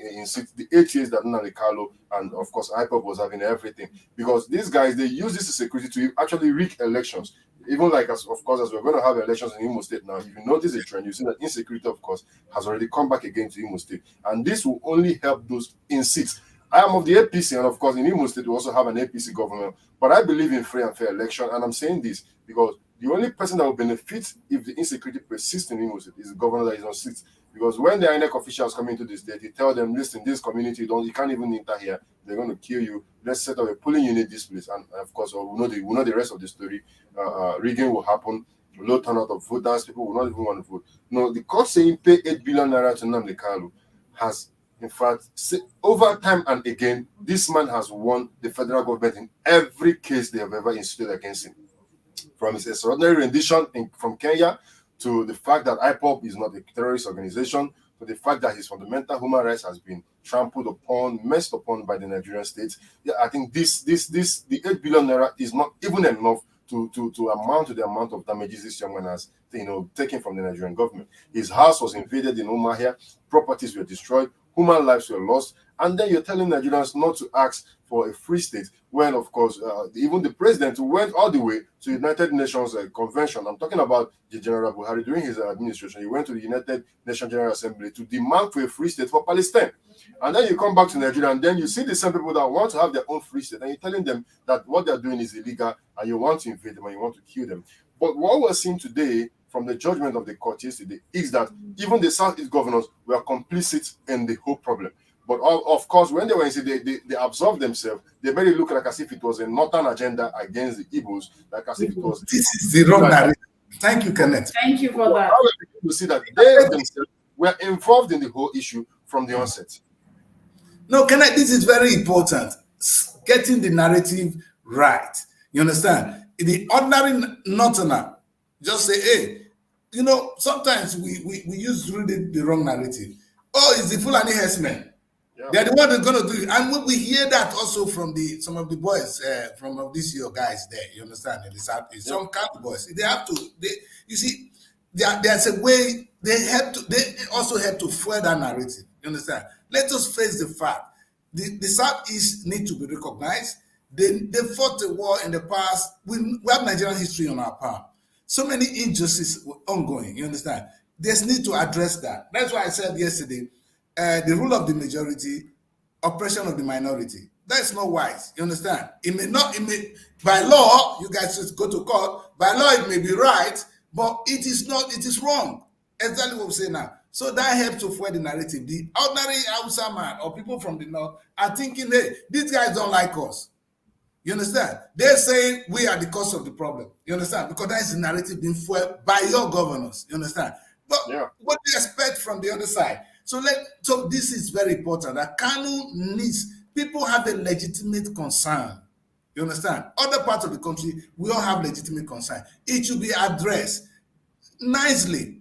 8 years that Nnamdi Kanu and of course IPOP was having everything, because these guys, they use this security to actually rig elections. Even like as we're going to have elections in Imo State now, if you notice a trend, you see that insecurity, of course, has already come back again to Imo State, and this will only help those in seats. I am of the APC, and of course in Imo State we also have an APC governor, but I believe in free and fair election, and I'm saying this because the only person that will benefit if the insecurity persists in Imo State is the governor that is on seats. Because when the INEC officials come into the state, they tell them, listen, this community, you can't even enter here. They're going to kill you. Let's set up a polling unit this place. And of course, we know the rest of the story. Rigging will happen. Low turnout of voters. People will not even want to vote. No, the court saying pay 8 billion naira to Nnamdi Kanu has, in fact, over time and again, this man has won the federal government in every case they have ever instituted against him. From his extraordinary rendition from Kenya, to the fact that IPOP is not a terrorist organization, to the fact that his fundamental human rights has been trampled upon, messed upon by the Nigerian state. Yeah, I think the 8 billion naira is not even enough to amount to the amount of damages this young man has taken from the Nigerian government. His house was invaded in Umuahia, properties were destroyed, human lives were lost, and then you're telling Nigerians not to ask for a free state when, of course, even the president who went all the way to United Nations Convention, I'm talking about the General Buhari during his administration, he went to the United Nations General Assembly to demand for a free state for Palestine. And then you come back to Nigeria and then you see the same people that want to have their own free state and you're telling them that what they're doing is illegal and you want to invade them and you want to kill them. But what we're seeing today from the judgment of the court yesterday is that even the Southeast governors were complicit in the whole problem. But of course, when they were in, they absolved themselves. They made it look like as if it was a northern agenda against the Igbos, like as if it was. This is the wrong narrative. Thank you, Kenneth. Thank you for that. You see that they themselves were involved in the whole issue from the onset. No, Kenneth, this is very important. Getting the narrative right. You understand? The ordinary northerner just say, hey, you know, sometimes we use really the wrong narrative. Oh, it's the Fulani herdsmen. Yeah. They're the one that's going to do it. And we hear that also from some of the boys, from these your guys there, you understand? In the South, some camp boys. They have to, you see, there's a way they also have to fuel that narrative. You understand? Let us face the fact. The Southeast need to be recognized. They fought a war in the past. We have Nigerian history on our palm. So many injustices were ongoing, you understand? There's need to address that. That's why I said yesterday, the rule of the majority, oppression of the minority. That's not wise, you understand? It may, by law, you guys just go to court, by law it may be right, but it is not, it is wrong. Exactly what we say now. So that helps to fuel the narrative. The ordinary Hausa man or people from the north are thinking, hey, these guys don't like us. You understand? They're saying we are the cause of the problem. You understand? Because that is the narrative being fueled by your governors. You understand? But what do you expect from the other side? So this is very important. That Kanu needs, people have a legitimate concern. You understand? Other parts of the country, we all have legitimate concern. It should be addressed nicely,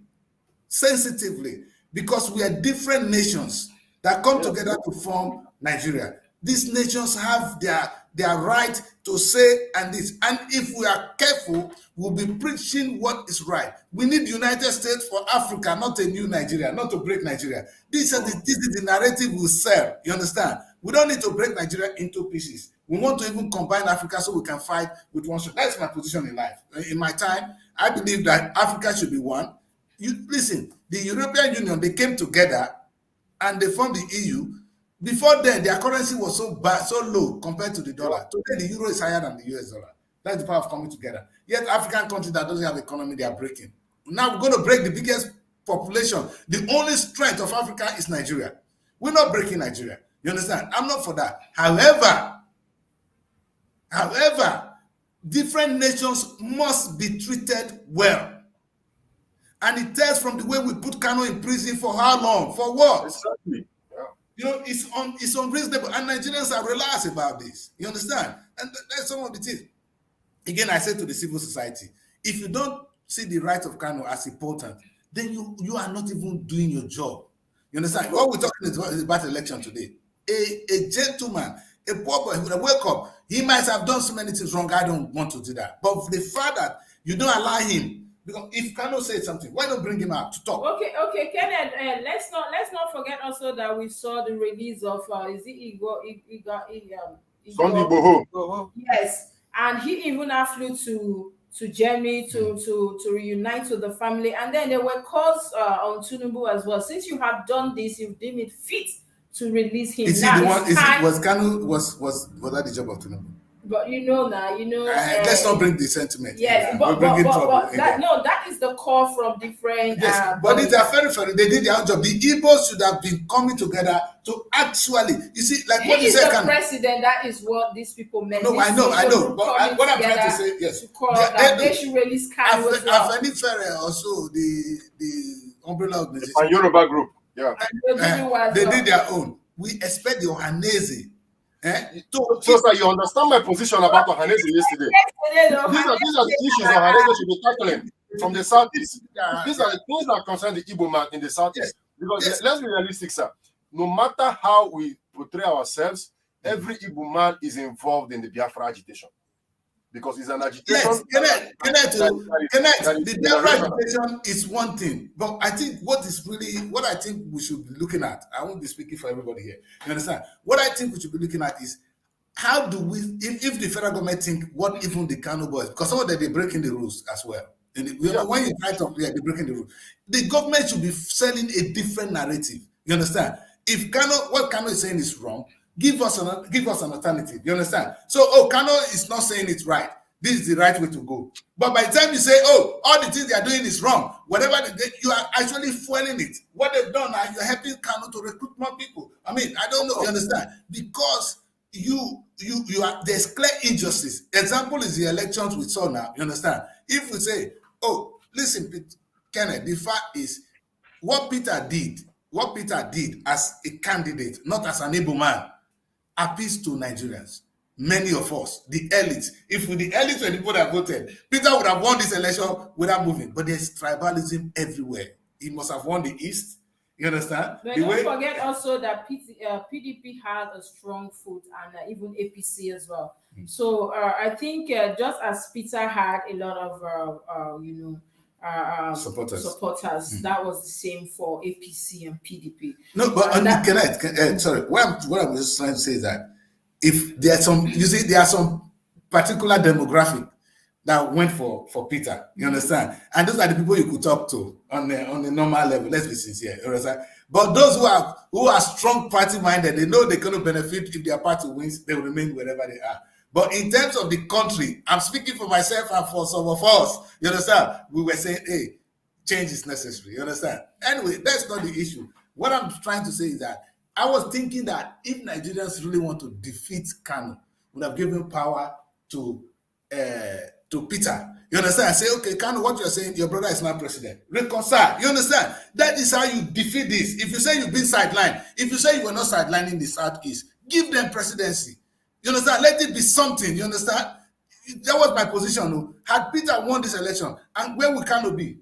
sensitively, because we are different nations that come together to form Nigeria. These nations have their right to say and this. And if we are careful, we'll be preaching what is right. We need the United States for Africa, not a new Nigeria, not to break Nigeria. This is the narrative we sell. You understand? We don't need to break Nigeria into pieces. We want to even combine Africa so we can fight with one shot. That's my position in life. In my time, I believe that Africa should be one. Listen, the European Union, they came together and they formed the EU. Before then, their currency was so bad, so low compared to the dollar. Today, the euro is higher than the US dollar. That's the power of coming together. Yet, African countries that doesn't have economy, they are breaking. Now, we're going to break the biggest population. The only strength of Africa is Nigeria. We're not breaking Nigeria. You understand? I'm not for that. However, different nations must be treated well. And it tells from the way we put Kanu in prison for how long? For what? Exactly. You know, it's unreasonable, and Nigerians are relaxed about this. You understand? And that's some of the things. Again, I said to the civil society, if you don't see the right of Kanu as important, then you are not even doing your job. You understand? What we're talking is about election today. A gentleman, a poor boy who would have woke up, he might have done so many things wrong. I don't want to do that. But the fact that you don't allow him, because if Kanu says something, why not bring him out to talk? Okay, Kenneth. Let's not forget also that we saw the release of is it Sunday Boho? Yes, and he even flew to Germany to reunite with the family, and then there were calls on Tinubu as well. Since you have done this, you've deemed it fit to release him. Was Kanu was that the job of Tinubu? But let's not bring the sentiment. Yes, but that is the call from different. Yes, but it's very funny. They did their own job. The Igbos should have been coming together to actually, you see, like what you said. He is the president. That is what these people meant. No, I know. But what I'm trying to say, yes, they should release Kanu as well. Also, the umbrella organization, the Yoruba group, they did their own. We expect the Ohanese. So you understand my position about Ohanese yesterday. These are the issues Ohanese should be tackling from the Southeast. These are the things that concern the Igbo man in the Southeast. Because let's be realistic, sir. No matter how we portray ourselves, every Igbo man is involved in the Biafra agitation. Because it's an agitation. Yes, the Biafra agitation is one thing. But I think what I think we should be looking at, I won't be speaking for everybody here. You understand? What I think we should be looking at is how do we, if the federal government think what even the Kanu boys, because some of them, they're breaking the rules as well. And when you try to, they're breaking the rules. The government should be selling a different narrative. You understand? If what Kanu is saying is wrong, give us an alternative. You understand? So, Kanu is not saying it's right. This is the right way to go. But by the time you say, all the things they are doing is wrong, whatever you are actually fueling it. What they've done now, you're helping Kanu to recruit more people. I mean, I don't know. You understand? Because you are, there's clear injustice. Example is the elections we saw now. You understand? If we say, oh, listen, Kenneth, the fact is what Peter did as a candidate, not as an able man, appeals to Nigerians. Many of us, the elites. If the elites were the people that voted, Peter would have won this election without moving. But there's tribalism everywhere. He must have won the East. You understand? But don't forget also that PDP had a strong foot, and even APC as well. So I think just as Peter had a lot of supporters. That was the same for APC and PDP. No, but sorry. What I'm just trying to say is that if there's some, you see, there are some particular demographic that went for Peter. You understand? And those are the people you could talk to on the normal level. Let's be sincere. You understand? But those who are strong party minded, they know they're going to benefit if their party wins. They will remain wherever they are. But in terms of the country, I'm speaking for myself and for some of us. You understand? We were saying, hey, change is necessary. You understand? Anyway, that's not the issue. What I'm trying to say is that I was thinking that if Nigerians really want to defeat Kanu, would have given power to Peter. You understand? Say, okay, Kanu, what you're saying, your brother is not president. Reconcile. You understand? That is how you defeat this. If you say you've been sidelined, if you say you were not sidelining the Southeast, give them presidency. You understand? Let it be something. You understand? That was my position. Had Peter won this election, and where will Kanu be?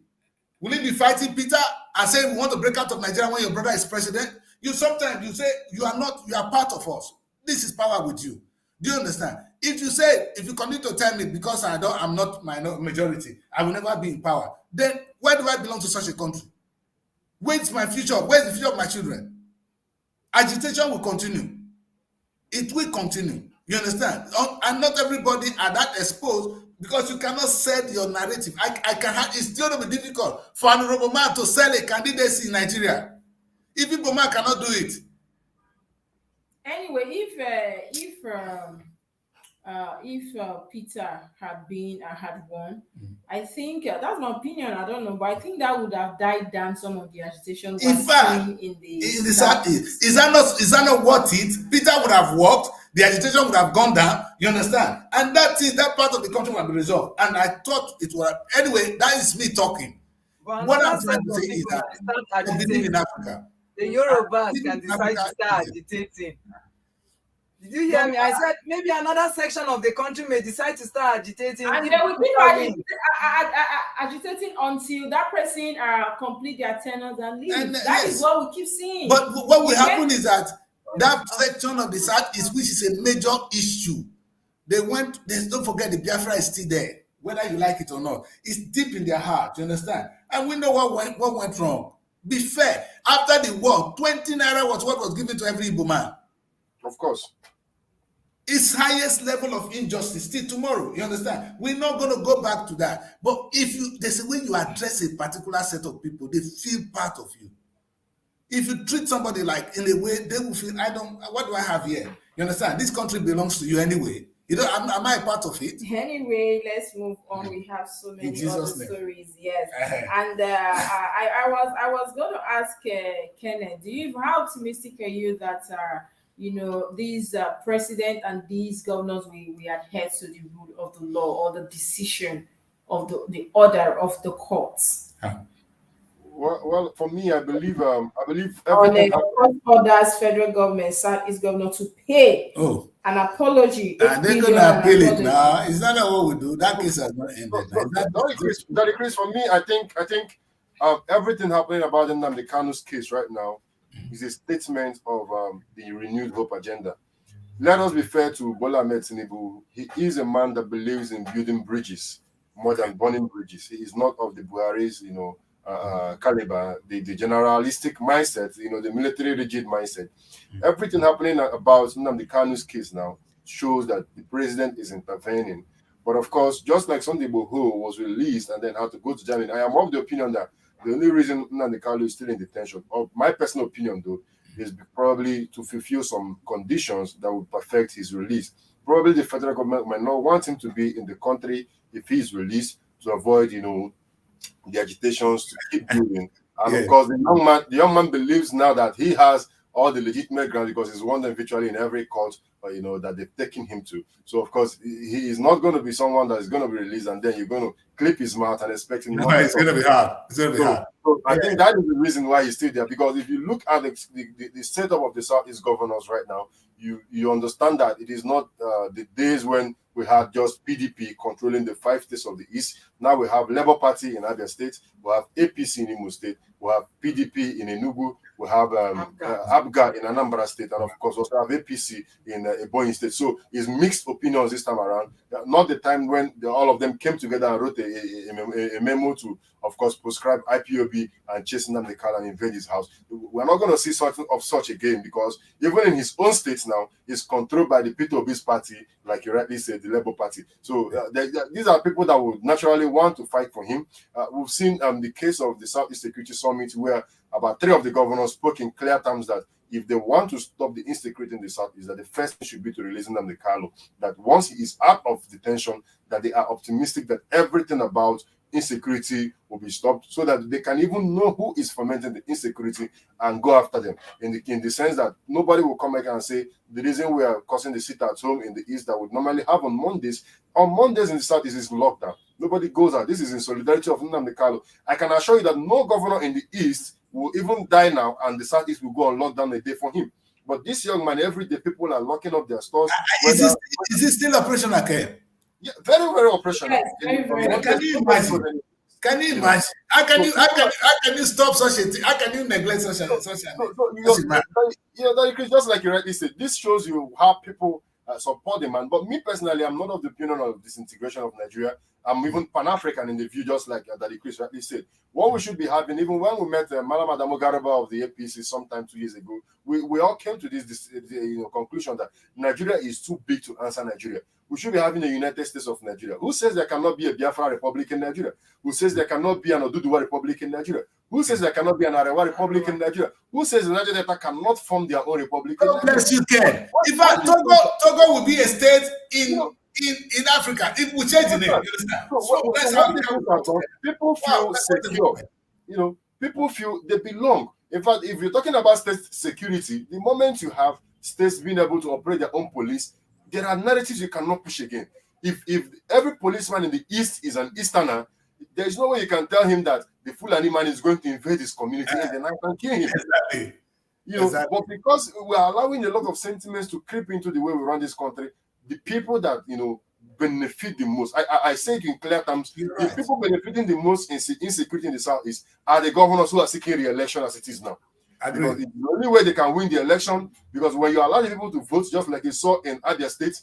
Will he be fighting Peter and say we want to break out of Nigeria when your brother is president? Sometimes you say you are part of us. This is power with you. Do you understand? If you continue to tell me because I'm not majority, I will never be in power, then why do I belong to such a country? Where's my future? Where's the future of my children? Agitation will continue. It will continue. You understand? And not everybody are that exposed because you cannot sell your narrative. It's still going to be difficult for an honorable man to sell a candidacy in Nigeria. If Igbo man cannot do it. Anyway, if Peter had won, I think that's my opinion. I don't know, but I think that would have died down some of the agitation. In fact, in the Southeast, is that not worth it? Peter would have walked. The agitation would have gone down. You understand? And that part of the country will be resolved. And I thought it would. Anyway, that is me talking. Well, what I'm trying to say is that I believe in Africa. The Yorubas can decide to start agitating. Did you hear me? I said maybe another section of the country may decide to start agitating. And they will keep agitating until that person complete their tenures and leave. That is what we keep seeing. But what will happen is that section of the South which is a major issue. Don't forget the Biafra is still there, whether you like it or not. It's deep in their heart, you understand? And we know what went wrong. Be fair. After the war, 20 naira was what was given to every Igbo man. Of course. It's highest level of injustice still tomorrow. You understand? We're not going to go back to that. But there's a way you address a particular set of people, they feel part of you. If you treat somebody like in a way, they will feel, what do I have here? You understand? This country belongs to you anyway. Am I a part of it? Anyway, let's move on. We have so many other stories. Yes. And I was going to ask Kenneth, how optimistic are you that these president and these governors we adhere to the rule of the law or the decision of the order of the courts? Well, for me, I believe everything orders federal government, Southeast governor to pay an apology. And they're going to appeal it now. It's not what we do. That case has not ended. That agrees for me. I think everything happening about Nnamdi Kanu's case right now is a statement of the renewed hope agenda. Let us be fair to Bola Ahmed Tinubu. He is a man that believes in building bridges more than burning bridges. He is not of the Buhari's, caliber, the generalistic mindset, the military rigid mindset. Everything happening about Nnamdi Kanu's case now shows that the president is intervening. But of course, just like Sunday Igboho was released and then had to go to Germany, I am of the opinion that the only reason Nnamdi Kanu is still in detention, or my personal opinion though, is probably to fulfill some conditions that would perfect his release. Probably the federal government might not want him to be in the country if he is released to avoid, the agitations to keep building. And of course, the young man believes now that he has all the legitimate ground because he's won them virtually in every court, that they've taken him to. So of course he is not going to be someone that is going to be released and then you're going to clip his mouth and expect him. No, it's going to be hard. It's going to be hard. So I think that is the reason why he's still there, because if you look at the setup of the Southeast governors right now, you understand that it is not the days when we had just PDP controlling the 5 states of the East. Now we have Labour Party in Abia State, we have APC in Imo State, we have PDP in Enugu, we have ABGA in Anambra State, and of course also have APC in Ebonyi State. So it's mixed opinions this time around. Not the time when all of them came together and wrote a memo to, of course, prescribe IPOB and chase Nnamdi Kanu and invade his house. We're not going to see such again, because even in his own states now, it's controlled by the Peter Obi's party, like you rightly said, the Labour Party. So these are people that would naturally want to fight for him. We've seen the case of the Southeast Security Summit, where about 3 of the governors spoke in clear terms that if they want to stop the insecurity in the South, is that the first thing should be to release Nnamdi Kanu. That once he is out of detention, that they are optimistic that everything about insecurity will be stopped, so that they can even know who is fomenting the insecurity and go after them. In the sense that nobody will come back and say the reason we are causing the sit at home in the East that would normally have on Mondays in the South is lockdown. Nobody goes out. This is in solidarity of Nnamdi Kanu. I can assure you that no governor in the East will even die now, and the Southeast will go on lockdown a day for him. But this young man, every day people are locking up their stores. Is it still operational, Ken? Yeah, very, very operational. Yes, very. Can you imagine? Can you imagine? How can you stop such a thing? How can you neglect such a just like you rightly said, this shows you how people support the man. But me personally, I'm not of the opinion of disintegration of Nigeria. I'm even Pan-African in the view, just like Daddy Chris rightly said. What we should be having, even when we met Malam Adamu Garba of the APC sometime 2 years ago, we all came to this conclusion that Nigeria is too big to answer Nigeria. We should be having a United States of Nigeria. Who says there cannot be a Biafra Republic in Nigeria? Who says there cannot be an Oduduwa Republic in Nigeria? Who says there cannot be an Arewa Republic in Nigeria? Who says the Niger Delta cannot form their own republic in Nigeria? Bless you, Ken. In fact, Togo will be a state in Africa. It will change the name. You understand? People feel secure. People feel they belong. In fact, if you're talking about state security, the moment you have states being able to operate their own police, there are narratives you cannot push again. If every policeman in the East is an Easterner, there is no way you can tell him that the Fulani man is going to invade his community in the night and kill him. Exactly. But because we are allowing a lot of sentiments to creep into the way we run this country, the people that benefit the most, I say it in clear terms, the people benefiting the most in insecurity in the Southeast are the governors who are seeking re-election as it is now. Because it's the only way they can win the election, because when you allow the people to vote, just like you saw in Abia State,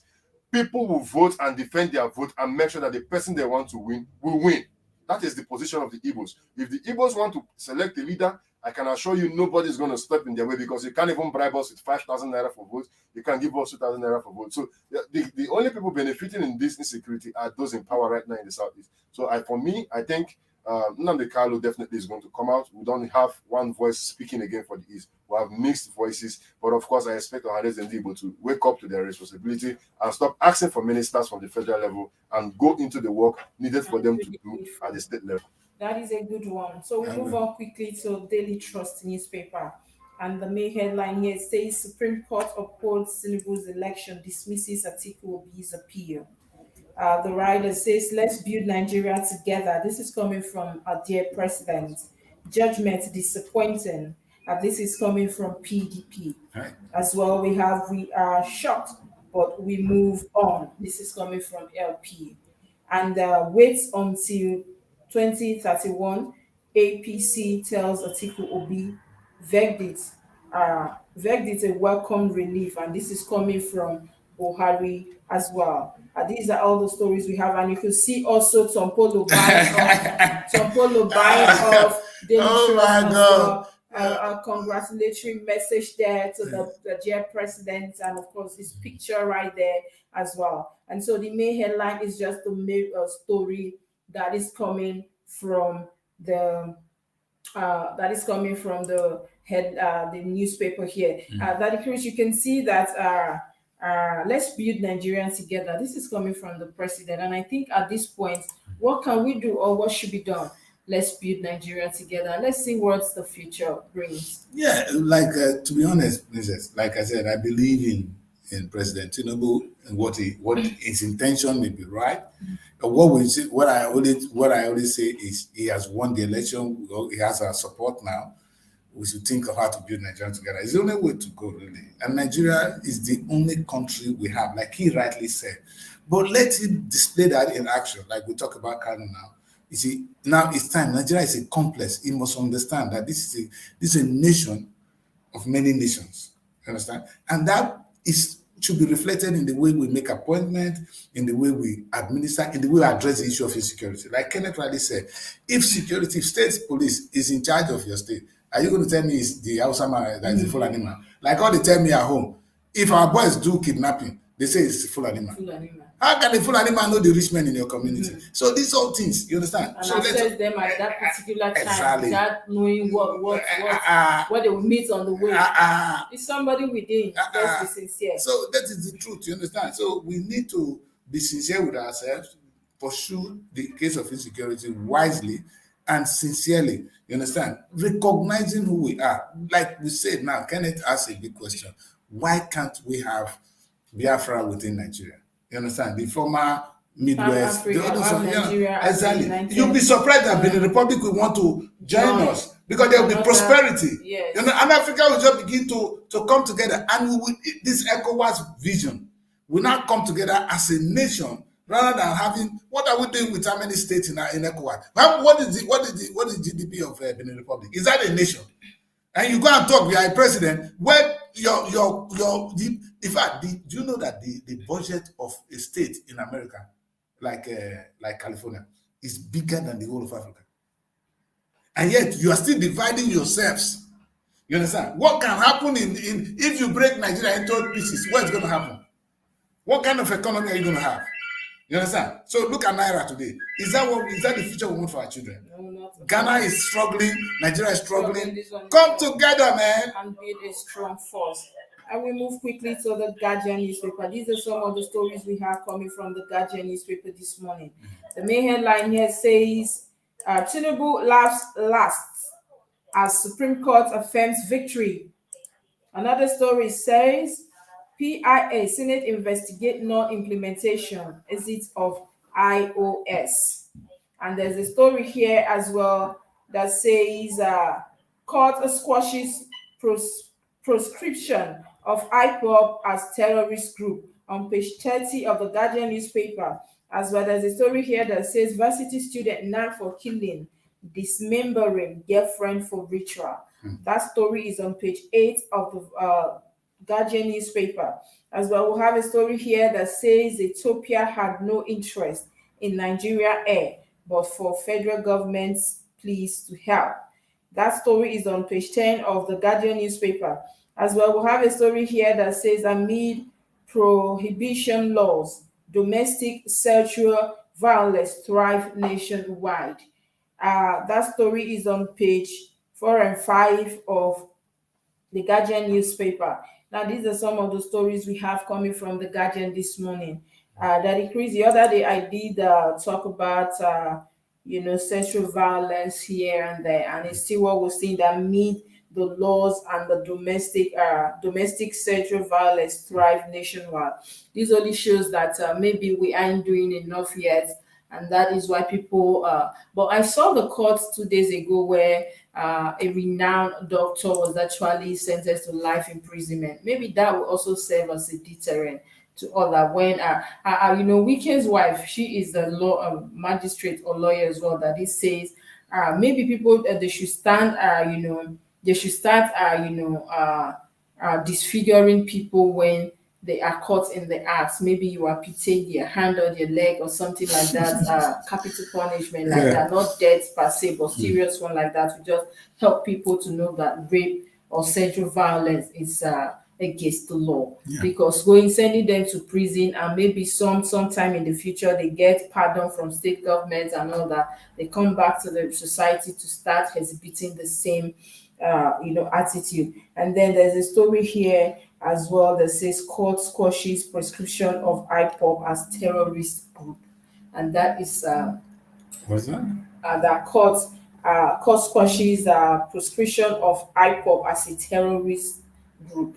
people will vote and defend their vote and make sure that the person they want to win will win. That is the position of the Igbos. If the Igbos want to select a leader, I can assure you nobody's going to step in their way, because you can't even bribe us with 5,000 naira for vote. You can't give us 2,000 naira for vote. So the only people benefiting in this insecurity are those in power right now in the Southeast. So for me, I think Nnamdi Kanu definitely is going to come out. We don't have one voice speaking again for the East. We have mixed voices, but of course, I expect Ohanes and Igbo to wake up to their responsibility and stop asking for ministers from the federal level and go into the work needed for them to do at the state level. That is a good one. So we move on quickly to Daily Trust newspaper. And the main headline here says Supreme Court upholds Tinubu's election, dismisses Atiku Obi's appeal. The writer says, let's build Nigeria together. This is coming from our dear president. Judgment disappointing. This is coming from PDP. Right. As well, we are shocked, but we move on. This is coming from LP. And wait until 2031. APC tells Atiku Obi verdict a welcome relief. And this is coming from Buhari as well. These are all the stories we have, and you can see also Tompolo buying of Daily Trust as well. A congratulatory message there to the dear president, and of course this picture right there as well. And so the main headline is just the main story that is coming from the the newspaper here. That occurs, you can see that let's build Nigerians together. This is coming from the president, and I think at this point, what can we do or what should be done? let's build Nigeria together. Let's see what the future brings. Yeah, like to be honest, Princess, like I said, I believe in President Tinubu and what his intention may be right. What I always say is he has won the election. He has our support now. We should think of how to build Nigeria together. It's the only way to go, really. And Nigeria is the only country we have, like he rightly said. But let him display that in action, like we talk about Kano now. You see, now it's time. Nigeria is a complex. He must understand that this is a nation of many nations. You understand? And that should be reflected in the way we make appointments, in the way we administer, in the way we address the issue of insecurity. Like Kenneth rightly said, if state police is in charge of your state, are you going to tell me it's the Hausa man that is the full animal? Like all they tell me at home, if our boys do kidnapping, they say it's full animal. How can the full animal know the rich men in your community? So these all things, you understand? And so access them at that particular time exactly. without knowing what they will meet on the way. It's somebody within. Let's be sincere. So that is the truth, you understand? So we need to be sincere with ourselves, pursue the case of insecurity wisely and sincerely, you understand? Recognizing who we are. Like we said now, Kenneth asked a big question. Why can't we have Biafra within Nigeria? You understand? The former Midwest, the other Nigeria, exactly. You'll be surprised that Benin Republic will want to join us because there will be prosperity. Yes. You know, and Africa will just begin to come together, and we will, this ECOWAS vision will now come together as a nation rather than having. What are we doing with how many states in ECOWAS? What is the GDP of Benin Republic? Is that a nation? And you go and talk, you are a president, where in fact, do you know that the budget of a state in America, like California, is bigger than the whole of Africa? And yet you are still dividing yourselves. You understand? What can happen if you break Nigeria into pieces? What's going to happen? What kind of economy are you going to have? You understand? So look at Naira today. Is that the future we want for our children? No, not Ghana is struggling, Nigeria is struggling. Come together, man. And build a strong force. And we move quickly to the Guardian newspaper. These are some of the stories we have coming from the Guardian newspaper this morning. The main headline here says, Tinubu laughs last as Supreme Court affirms victory. Another story says, PIA, Senate investigate non-implementation, exit of iOS. And there's a story here as well that says, court squashes proscription of IPOB as terrorist group on page 30 of the Guardian newspaper. As well, there's a story here that says, varsity student nabbed for killing, dismembering girlfriend for ritual. That story is on page 8 of the Guardian newspaper. As well, we'll have a story here that says Ethiopia had no interest in Nigeria Air, but for federal government's pleas to help. That story is on page 10 of the Guardian newspaper. As well, we'll have a story here that says amid prohibition laws, domestic sexual violence thrive nationwide. That story is on page 4 and 5 of the Guardian newspaper. Now, these are some of the stories we have coming from the Guardian this morning. That increased the other day. I did talk about sexual violence here and there, and it's still what we're seeing that meet the laws and the domestic sexual violence thrive nationwide. This only shows that maybe we aren't doing enough yet, and that is why people. But I saw the court 2 days ago where a renowned doctor was actually sentenced to life imprisonment. Maybe that will also serve as a deterrent to other. When Weekend's wife, she is a law magistrate or lawyer as well. That it says maybe people they should stand they should start disfiguring people when they are caught in the acts. Maybe you are pitting their hand on their leg or something like that. Capital punishment like that, not death per se, but serious one like that, to just help people to know that rape or sexual violence is against the law. Because sending them to prison, and maybe sometime in the future they get pardon from state governments and all that, they come back to the society to start exhibiting the same attitude. And then there's a story here as well that says court squashes prescription of IPOB as terrorist group, and that is what's that? that court squashes proscription of IPOP as a terrorist group.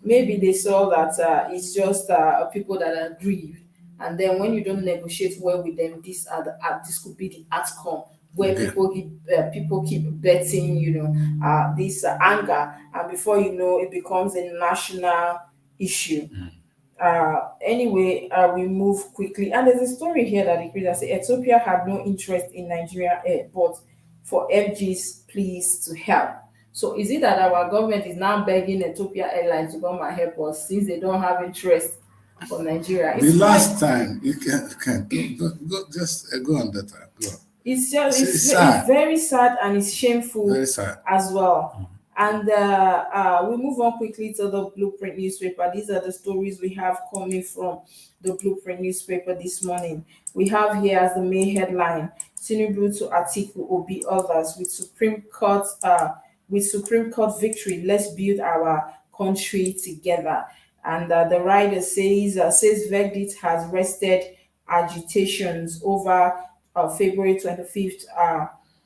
Maybe they saw that it's just people that are aggrieved, and then when you don't negotiate well with them, this could be the outcome where people keep betting, this anger, and before you know, it becomes a national issue. Anyway, we move quickly, and there's a story here that the creator say Ethiopia had no interest in Nigeria air, but for FG's pleas to help. So is it that our government is now begging Ethiopia Airlines to come and help us since they don't have interest for Nigeria? The last time you can go on that time. Go on. It's very sad and it's shameful Very sad. as well. And we move on quickly to the Blueprint newspaper. These are the stories we have coming from the Blueprint newspaper this morning. We have here as the main headline: Tinubu to Atiku Obi others with Supreme Court victory. Let's build our country together. And the writer says verdict has rested agitations over February 25th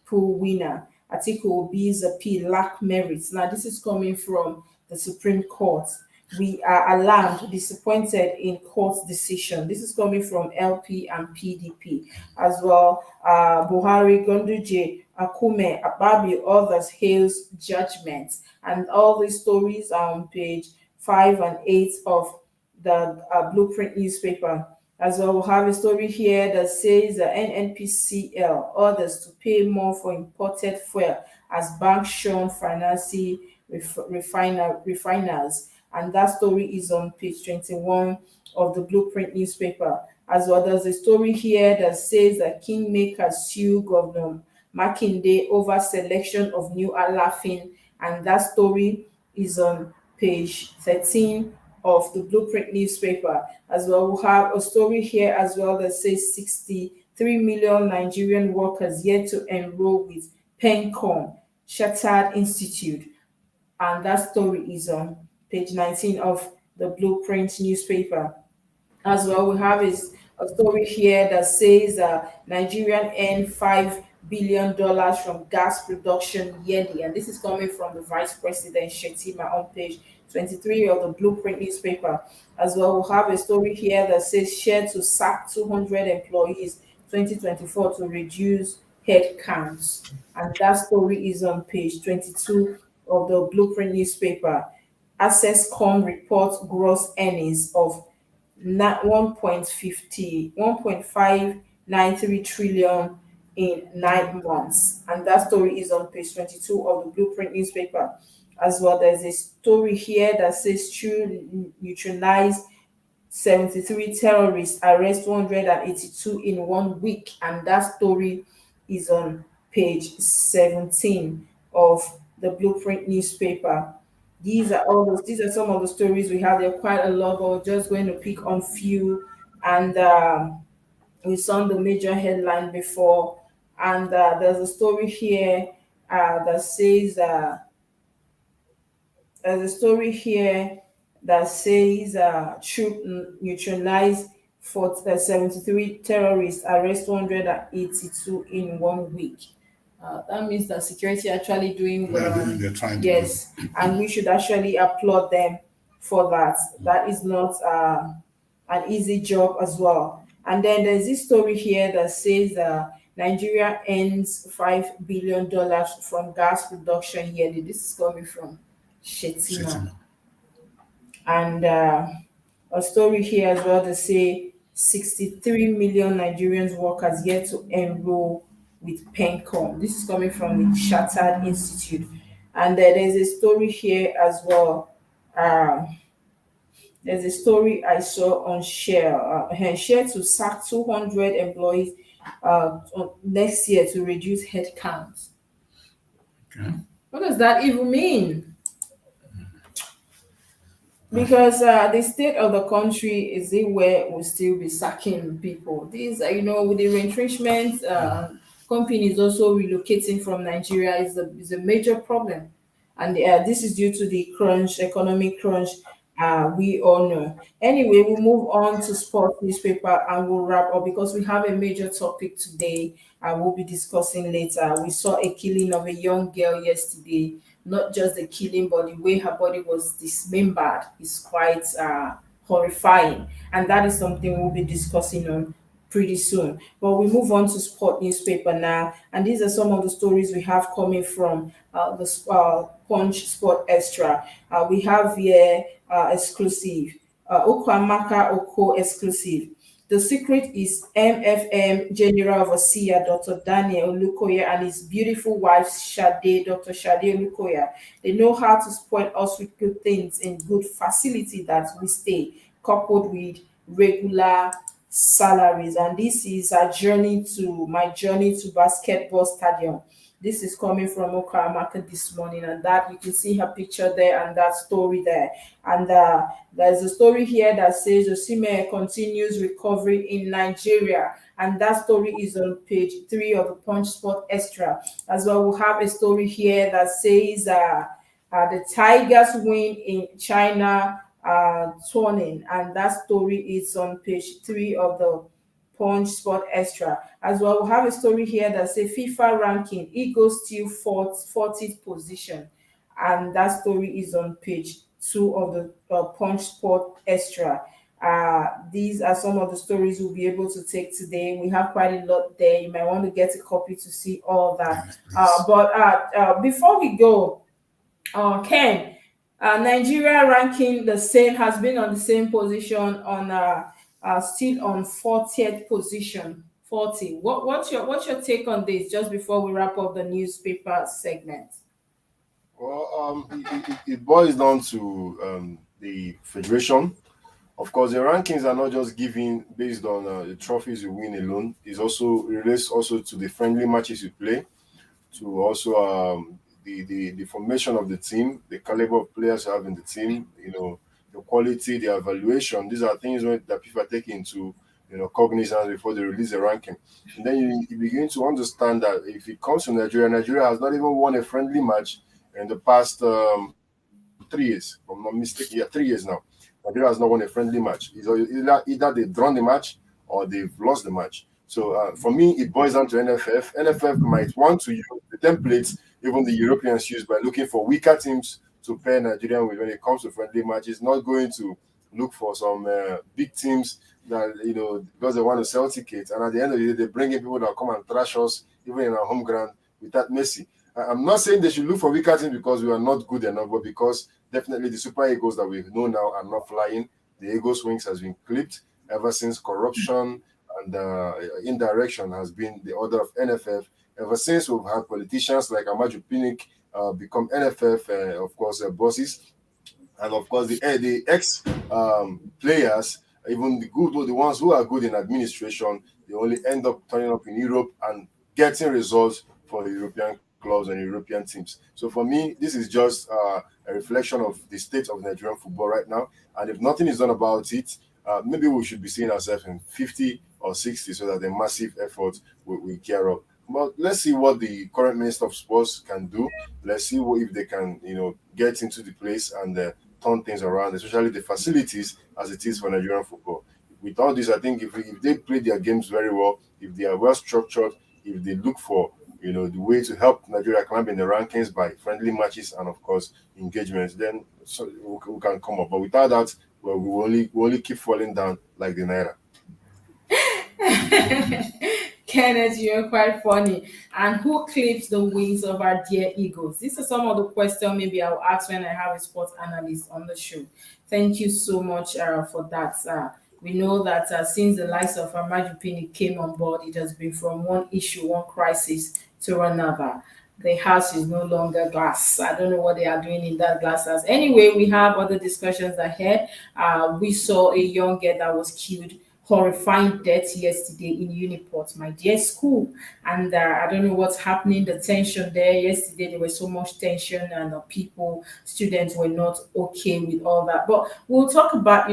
poll winner. Atiku Obi's appeal lack merits. Now, this is coming from the Supreme Court. We are alarmed, disappointed in court's decision. This is coming from LP and PDP as well. Buhari, Gonduje, Akume, Ababi, others hails judgment. And all these stories are on page 5 and 8 of the Blueprint newspaper. As well, we'll have a story here that says NNPCL orders to pay more for imported fuel as banks shun financing refiners. And that story is on page 21 of the Blueprint newspaper. As well, there's a story here that says that Kingmaker sue Governor Makinde over selection of new Alafin. And that story is on page 13 of the Blueprint newspaper. As well, we'll have a story here as well that says 63 million Nigerian workers yet to enroll with PENCOM, Shattered Institute. And that story is on page 19 of the Blueprint newspaper. As well, we have a story here that says Nigerian earned $5 billion from gas production yearly. And this is coming from the Vice President Shetima on page 23 of the Blueprint newspaper. As well, we'll have a story here that says share to sack 200 employees 2024 to reduce head counts. And that story is on page 22 of the Blueprint newspaper. Accesscom reports gross earnings of 1.593 trillion in 9 months. And that story is on page 22 of the Blueprint newspaper. As well, there's a story here that says to neutralize 73 terrorists, arrest 182 in 1 week. And that story is on page 17 of the Blueprint newspaper. These are some of the stories we have. There are quite a lot, but we're just going to pick on few. And we saw the major headline before. And there's a story here that says troop neutralize for 73 terrorists, arrest 182 in 1 week. That means that security actually doing well. Yes, and we should actually applaud them for that. That is not an easy job as well. And then there's this story here that says Nigeria earns $5 billion from gas production yearly. This is coming from Shetima. And a story here as well that say 63 million Nigerians workers yet to enroll with PENCOM. This is coming from the Shattered Institute. And there's a story here as well. There's a story I saw on Share. Share to sack 200 employees next year to reduce headcount. Okay. What does that even mean? Because the state of the country is it where we'll still be sacking people. These, with the retrenchment, companies also relocating from Nigeria is a major problem. And this is due to the economic crunch We all know. Anyway, we'll move on to sports newspaper and we'll wrap up because we have a major topic today. We'll be discussing later. We saw a killing of a young girl yesterday. Not just the killing, but the way her body was dismembered is quite horrifying, and that is something we'll be discussing on pretty soon. But we move on to sport newspaper now, and these are some of the stories we have coming from the Punch Sport Extra. We have here exclusive, Okwamaka Oko exclusive. The secret is MFM General Overseer Dr. Daniel Olukoya and his beautiful wife Shade, Dr. Shade Olukoya. They know how to spoil us with good things in good facility that we stay, coupled with regular salaries. And this is my journey to basketball stadium. This is coming from Okamaka this morning, and that you can see her picture there and that story there. And there's a story here that says Osimhen continues recovery in Nigeria, and that story is on page 3 of the Punch Sport Extra. As well, we'll have a story here that says the Tigers win in China tournament, and that story is on page 3 of the Punch Sport Extra. As well, we'll have a story here that says FIFA ranking, Eagles still 40th position, and that story is on page 2 of the Punch Sport Extra. These are some of the stories we'll be able to take today. We have quite a lot there. You might want to get a copy to see all that. But before we go, Ken, Nigeria ranking the same, has been on the same position on still on 40th position. 40. What's your take on this? Just before we wrap up the newspaper segment. Well, it boils down to the federation. Of course, the rankings are not just given based on the trophies you win alone. It relates also to the friendly matches you play, to also the formation of the team, the caliber of players you have in the team, the quality, the evaluation. These are things that people are taking into cognizance before they release the ranking. And then you begin to understand that if it comes to Nigeria has not even won a friendly match in the past 3 years. If I'm not mistaken, 3 years now. Nigeria has not won a friendly match. Either they've drawn the match or they've lost the match. So for me, it boils down to NFF. NFF might want to use the templates even the Europeans use by looking for weaker teams to pair Nigeria with when it comes to friendly matches, not going to look for some big teams that, because they want to sell tickets. And at the end of the day, they bring in people that come and trash us, even in our home ground, without Messi. I'm not saying they should look for weaker teams because we are not good enough, but because definitely the Super Eagles that we know now are not flying. The Eagles' wings has been clipped ever since corruption and indirection has been the order of NFF. Ever since we've had politicians like Amaju Pinnick become NFF, of course, bosses, and of course the ex players, even the ones who are good in administration, they only end up turning up in Europe and getting results for the European clubs and European teams. So for me, this is just a reflection of the state of Nigerian football right now. And if nothing is done about it, maybe we should be seeing ourselves in 50 or 60 so that the massive effort will gear up. But let's see what the current Minister of Sports can do. Let's see if they can, get into the place and turn things around, especially the facilities as it is for Nigerian football. With all this, I think if they play their games very well, if they are well structured, if they look for the way to help Nigeria climb in the rankings by friendly matches and of course engagements, then we can come up. But without that, well, we only keep falling down like the Naira. Kenneth, you're quite funny. And who clips the wings of our dear Eagles? These are some of the questions maybe I'll ask when I have a sports analyst on the show. Thank you so much for that. We know that since the likes of Amaju Pinnick came on board, it has been from one issue, one crisis to another. The house is no longer glass. I don't know what they are doing in that glass house. Anyway, we have other discussions ahead. We saw a young girl that was killed, horrifying death yesterday in Uniport, my dear school. And I don't know what's happening, the tension there. Yesterday, there was so much tension and students were not okay with all that. But we'll talk about,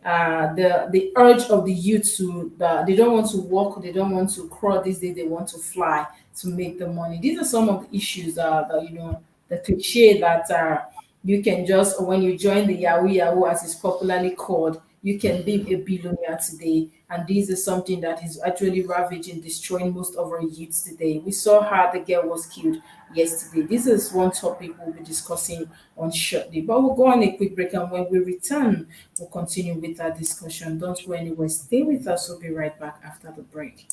the urge of the youth to, they don't want to walk, they don't want to crawl these days, they want to fly to make the money. These are some of the issues, the cliche that You can just, when you join the Yahoo Yahoo, as it's popularly called, you can be a billionaire today. And this is something that is actually ravaging, destroying most of our youths today. We saw how the girl was killed yesterday. This is one topic we'll be discussing on shortly. But we'll go on a quick break, and when we return, we'll continue with our discussion. Don't go anywhere. Stay with us. We'll be right back after the break.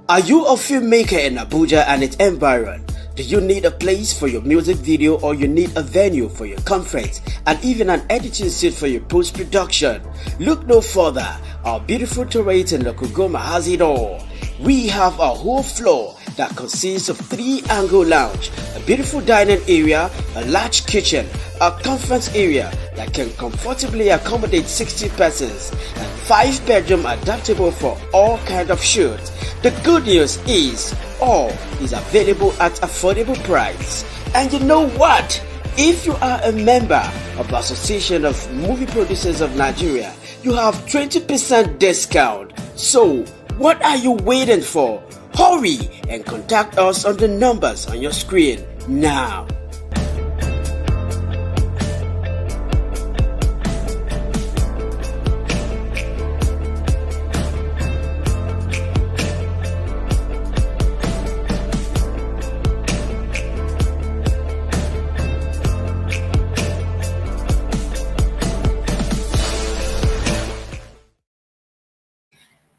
Are you a filmmaker in Abuja and its environ? Do you need a place for your music video, or you need a venue for your conference and even an editing suite for your post-production? Look no further. Our beautiful turret in Lokugoma has it all. We have a whole floor that consists of 3-angle lounge, a beautiful dining area, a large kitchen, a conference area that can comfortably accommodate 60 persons, and 5-bedroom adaptable for all kind of shoots. The good news is all is available at affordable price. And you know what? If you are a member of the Association of Movie Producers of Nigeria, you have 20% discount. So what are you waiting for? Hurry and contact us on the numbers on your screen now.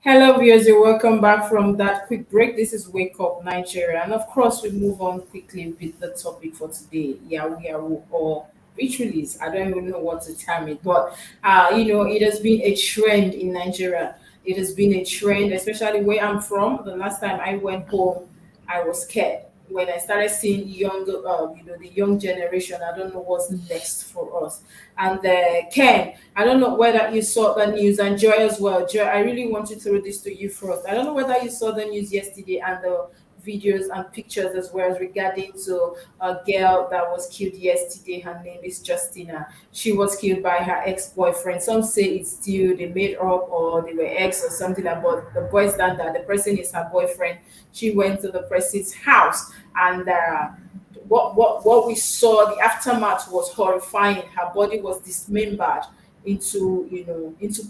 Hello, viewers. You're welcome back from that quick break. This is Wake Up Nigeria, and of course, we move on quickly with the topic for today. Yahoo Yahoo or rituals. I don't even know what to term it, but it has been a trend in Nigeria. It has been a trend, especially where I'm from. The last time I went home, I was scared when I started seeing younger, the young generation. I don't know what's next for us. And Ken, I don't know whether you saw the news, and Joy as well. Joy, I really want to throw this to you first. I don't know whether you saw the news yesterday and the videos and pictures as well, as regarding to a girl that was killed yesterday. Her name is Justina. She was killed by her ex-boyfriend. Some say it's still they made up or they were ex or something like, but the boy stand that the person is her boyfriend. She went to the person's house, and what we saw, the aftermath was horrifying. Her body was dismembered into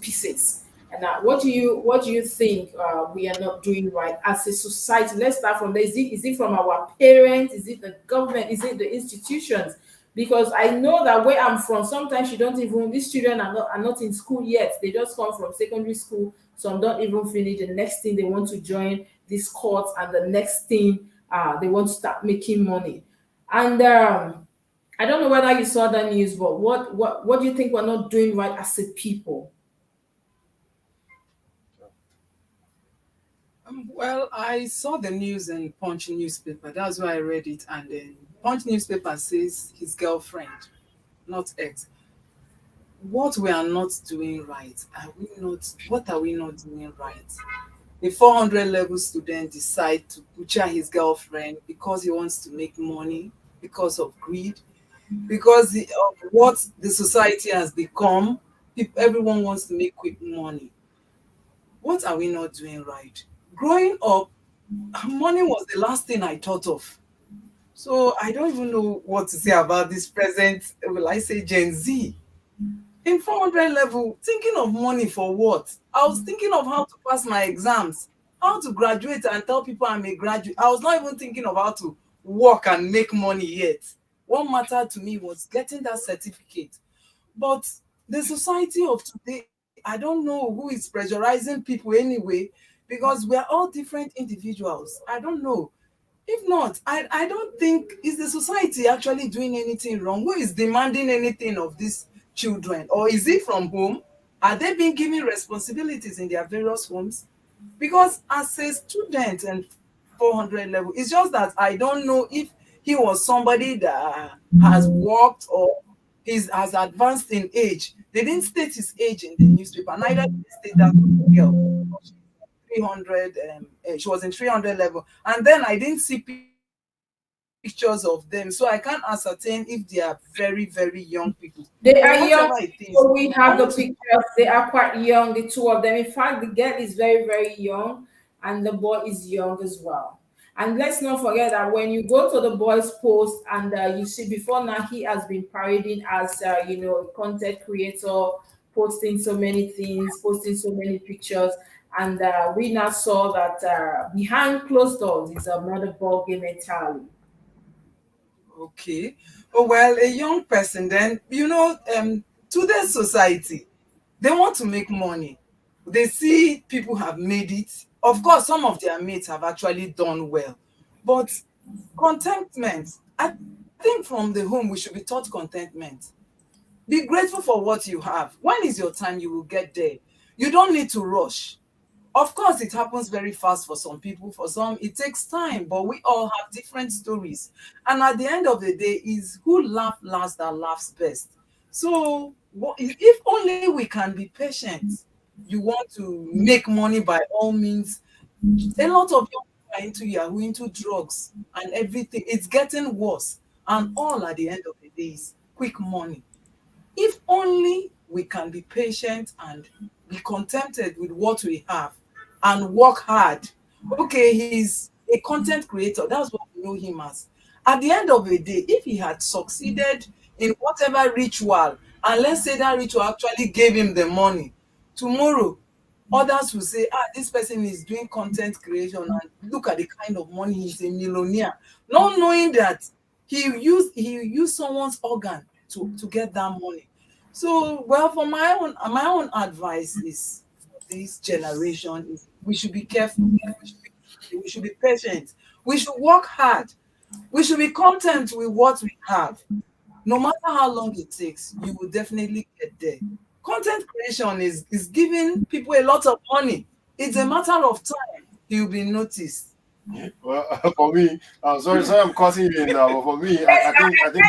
pieces. And what do you think we are not doing right as a society? Let's start from there. Is it from our parents? Is it the government? Is it the institutions? Because I know that where I'm from, sometimes you don't even, these children are not in school yet. They just come from secondary school. Some don't even finish. The next thing they want to join this courts, and the next thing they want to start making money. And I don't know whether you saw the news, but what do you think we're not doing right as a people? Well, I saw the news in Punch newspaper. That's why I read it. And then Punch newspaper says his girlfriend, not ex. What we are not doing right? What are we not doing right? A 400 level student decide to butcher his girlfriend because he wants to make money, because of greed, because of what the society has become. Everyone wants to make quick money. What are we not doing right? Growing up, money was the last thing I thought of. So I don't even know what to say about this present, will I say Gen Z. In 400 level, thinking of money for what? I was thinking of how to pass my exams, how to graduate and tell people I'm a graduate. I was not even thinking of how to work and make money yet. What mattered to me was getting that certificate. But the society of today, I don't know who is pressurizing people anyway, because we're all different individuals. I don't know. If not, I don't think, is the society actually doing anything wrong? Who is demanding anything of these children? Or is it from home? Are they being given responsibilities in their various homes? Because as a student and 400 level, it's just that I don't know if he was somebody that has worked or has advanced in age. They didn't state his age in the newspaper. Neither did they state that of the girl. 300, she was in 300 level. And then I didn't see pictures of them, so I can't ascertain if they are very, very young people. They But are young. whatever it is, So we have I the want to- pictures. They are quite young, the two of them. In fact, the girl is very, very young, and the boy is young as well. And let's not forget that when you go to the boy's post and you see before now, he has been parading as a content creator, posting so many things, posting so many pictures. And we now saw that behind closed doors is another ball game entirely. Okay. Oh, well, a young person, then, today's society, they want to make money. They see people have made it. Of course, some of their mates have actually done well. But contentment, I think from the home, we should be taught contentment. Be grateful for what you have. When is your time? You will get there. You don't need to rush. Of course, it happens very fast for some people. For some, it takes time, but we all have different stories. And at the end of the day, is who laughs last that laughs best. So, if only we can be patient. You want to make money by all means. A lot of young people are into Yahoo, into drugs, and everything. It's getting worse. And all at the end of the day is quick money. If only we can be patient and be contented with what we have and work hard. Okay, he's a content creator. That's what we know him as. At the end of the day, if he had succeeded in whatever ritual, and let's say that ritual actually gave him the money, tomorrow others will say, this person is doing content creation and look at the kind of money, he's a millionaire. Not knowing that he used someone's organ to get that money. So, well, for my own advice is for this generation is we should be careful. We should be patient. We should work hard. We should be content with what we have. No matter how long it takes, you will definitely get there. Content creation is giving people a lot of money. It's a matter of time you'll be noticed. Well, for me, sorry, I'm cutting you in now. But for me, I think.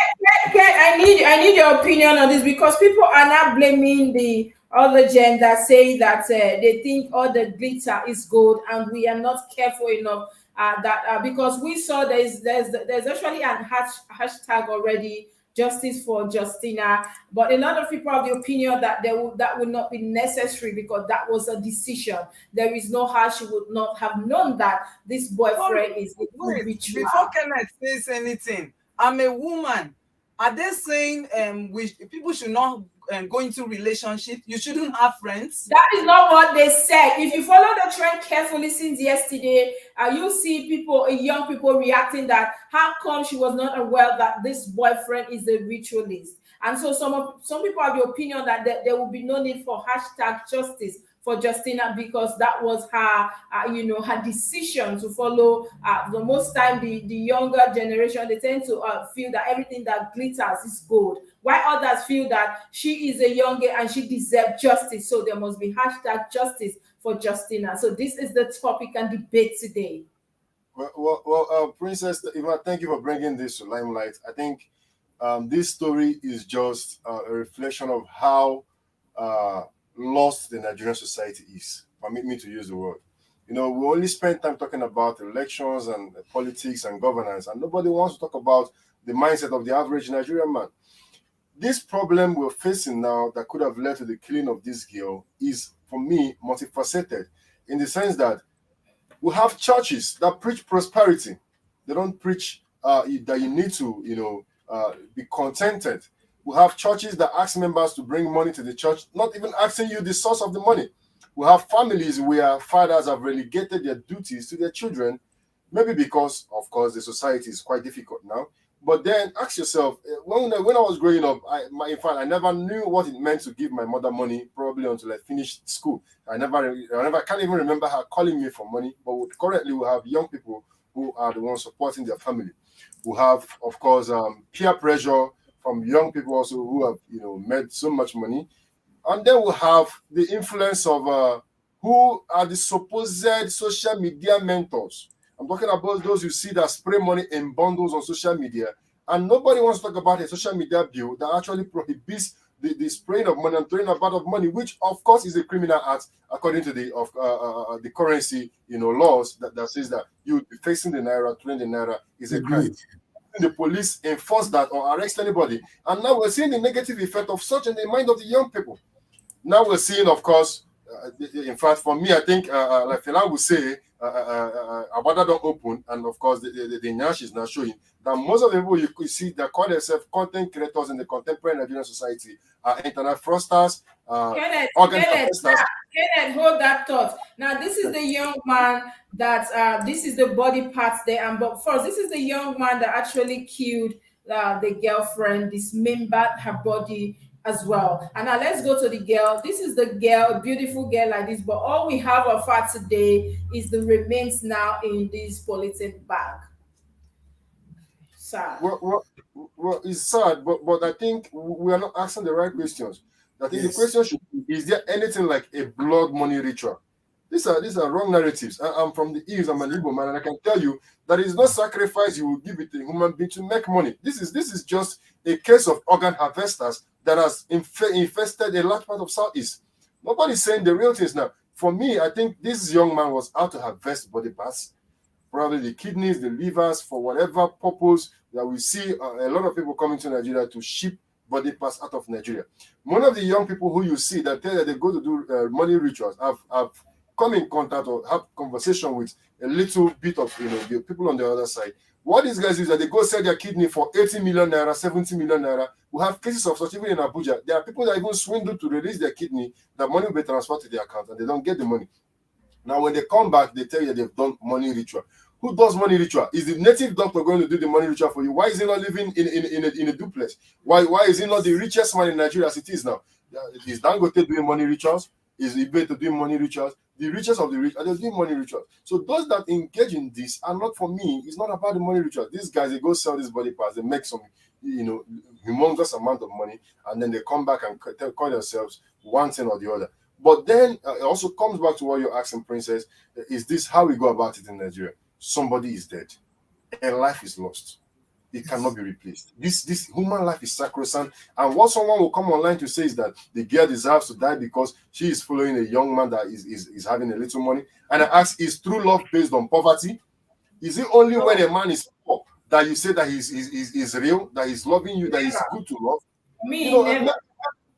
I need your opinion on this because people are not blaming the other gender, saying that they think all the glitter is gold, and we are not careful enough because we saw there's actually an hashtag already. Justice for Justina, but a lot of people have the opinion that that would not be necessary because that was a decision. There is no how she would not have known that this boyfriend is a ritual. Before Kenneth says anything, I'm a woman. Are they saying people should not go into relationship? You shouldn't have friends? That is not what they said. If you follow the trend carefully since yesterday, you see young people reacting that how come she was not aware that this boyfriend is a ritualist. And so some people have the opinion that there will be no need for hashtag justice for Justina because that was her, her decision to follow. The most time, the younger generation, they tend to feel that everything that glitters is gold, while others feel that she is a young girl and she deserves justice. So there must be hashtag justice for Justina. So this is the topic and debate today. Well, Princess Eva, thank you for bringing this to limelight. I think this story is just a reflection of how lost the Nigerian society is. Permit me to use the word. We only spend time talking about elections and politics and governance, and nobody wants to talk about the mindset of the average Nigerian man. This problem we're facing now that could have led to the killing of this girl is, for me, multifaceted in the sense that we have churches that preach prosperity. They don't preach that you need to, be contented. We have churches that ask members to bring money to the church, not even asking you the source of the money. We have families where fathers have relegated their duties to their children, maybe because, of course, the society is quite difficult now. But then ask yourself, when I was growing up, in fact, I never knew what it meant to give my mother money, probably until I finished school. I can't even remember her calling me for money. But currently, we have young people who are the ones supporting their family. We have, of course, peer pressure from young people also who have, made so much money. And then we have the influence of who are the supposed social media mentors. I'm talking about those you see that spray money in bundles on social media. And nobody wants to talk about a social media bill that actually prohibits the spraying of money and throwing about of money, which, of course, is a criminal act according to the currency laws that says that you facing the naira, throwing the naira is a crime. the police enforce that or arrest anybody. And now we're seeing the negative effect of such in the mind of the young people. Now we're seeing, of course, in fact, for me, I think, like Fela would say, Abada don't open, and of course, the Nyash is now showing that most of the people you could see that call themselves content creators in the contemporary Nigerian society are internet fraudsters, Kenneth, harvesters. Kenneth, hold that thought. Now, this is the young man that this is the body parts there, and but first, this is the young man that actually killed the girlfriend, dismembered her body as well. And now let's go to the girl. This is the girl, a beautiful girl like this, but all we have of her today is the remains now in this polythene bag. Sad. Well, it's sad, but I think we are not asking the right questions. I think the question should be, is there anything like a blood money ritual? These are wrong narratives. I'm from the East, I'm an Igbo man, and I can tell you that is not sacrifice you will give it to a human being to make money. This is just a case of organ harvesters that has infested a large part of Southeast. Nobody's saying the real things now. For me, I think this young man was out to harvest body parts, probably the kidneys, the livers, for whatever purpose that we see a lot of people coming to Nigeria to ship body parts out of Nigeria. One of the young people who you see that tell that they go to do money rituals have come in contact or have conversation with a little bit of the people on the other side. What these guys do is that they go sell their kidney for 80 million naira, 70 million naira. We have cases of such even in Abuja. There are people that even swindle to release their kidney, the money will be transferred to their account and they don't get the money. Now, when they come back, they tell you they've done money ritual. Who does money ritual? Is the native doctor going to do the money ritual for you? Why is he not living in a duplex? Why is he not the richest man in Nigeria as it is now? Is Dangote doing money rituals? Is Ibe doing money rituals? The richest of the rich are just doing money rituals. So those that engage in this are not, for me, it's not about the money ritual. These guys, they go sell these body parts, they make some, humongous amount of money, and then they come back and call themselves one thing or the other. But then it also comes back to what you're asking, Princess. Is this how we go about it in Nigeria? Somebody is dead. A life is lost. It cannot be replaced. This human life is sacrosanct. And what someone will come online to say is that the girl deserves to die because she is following a young man that is having a little money. And I ask, is true love based on poverty? Is it only when a man is poor that you say that he's real, that he's loving you, that he's good to love?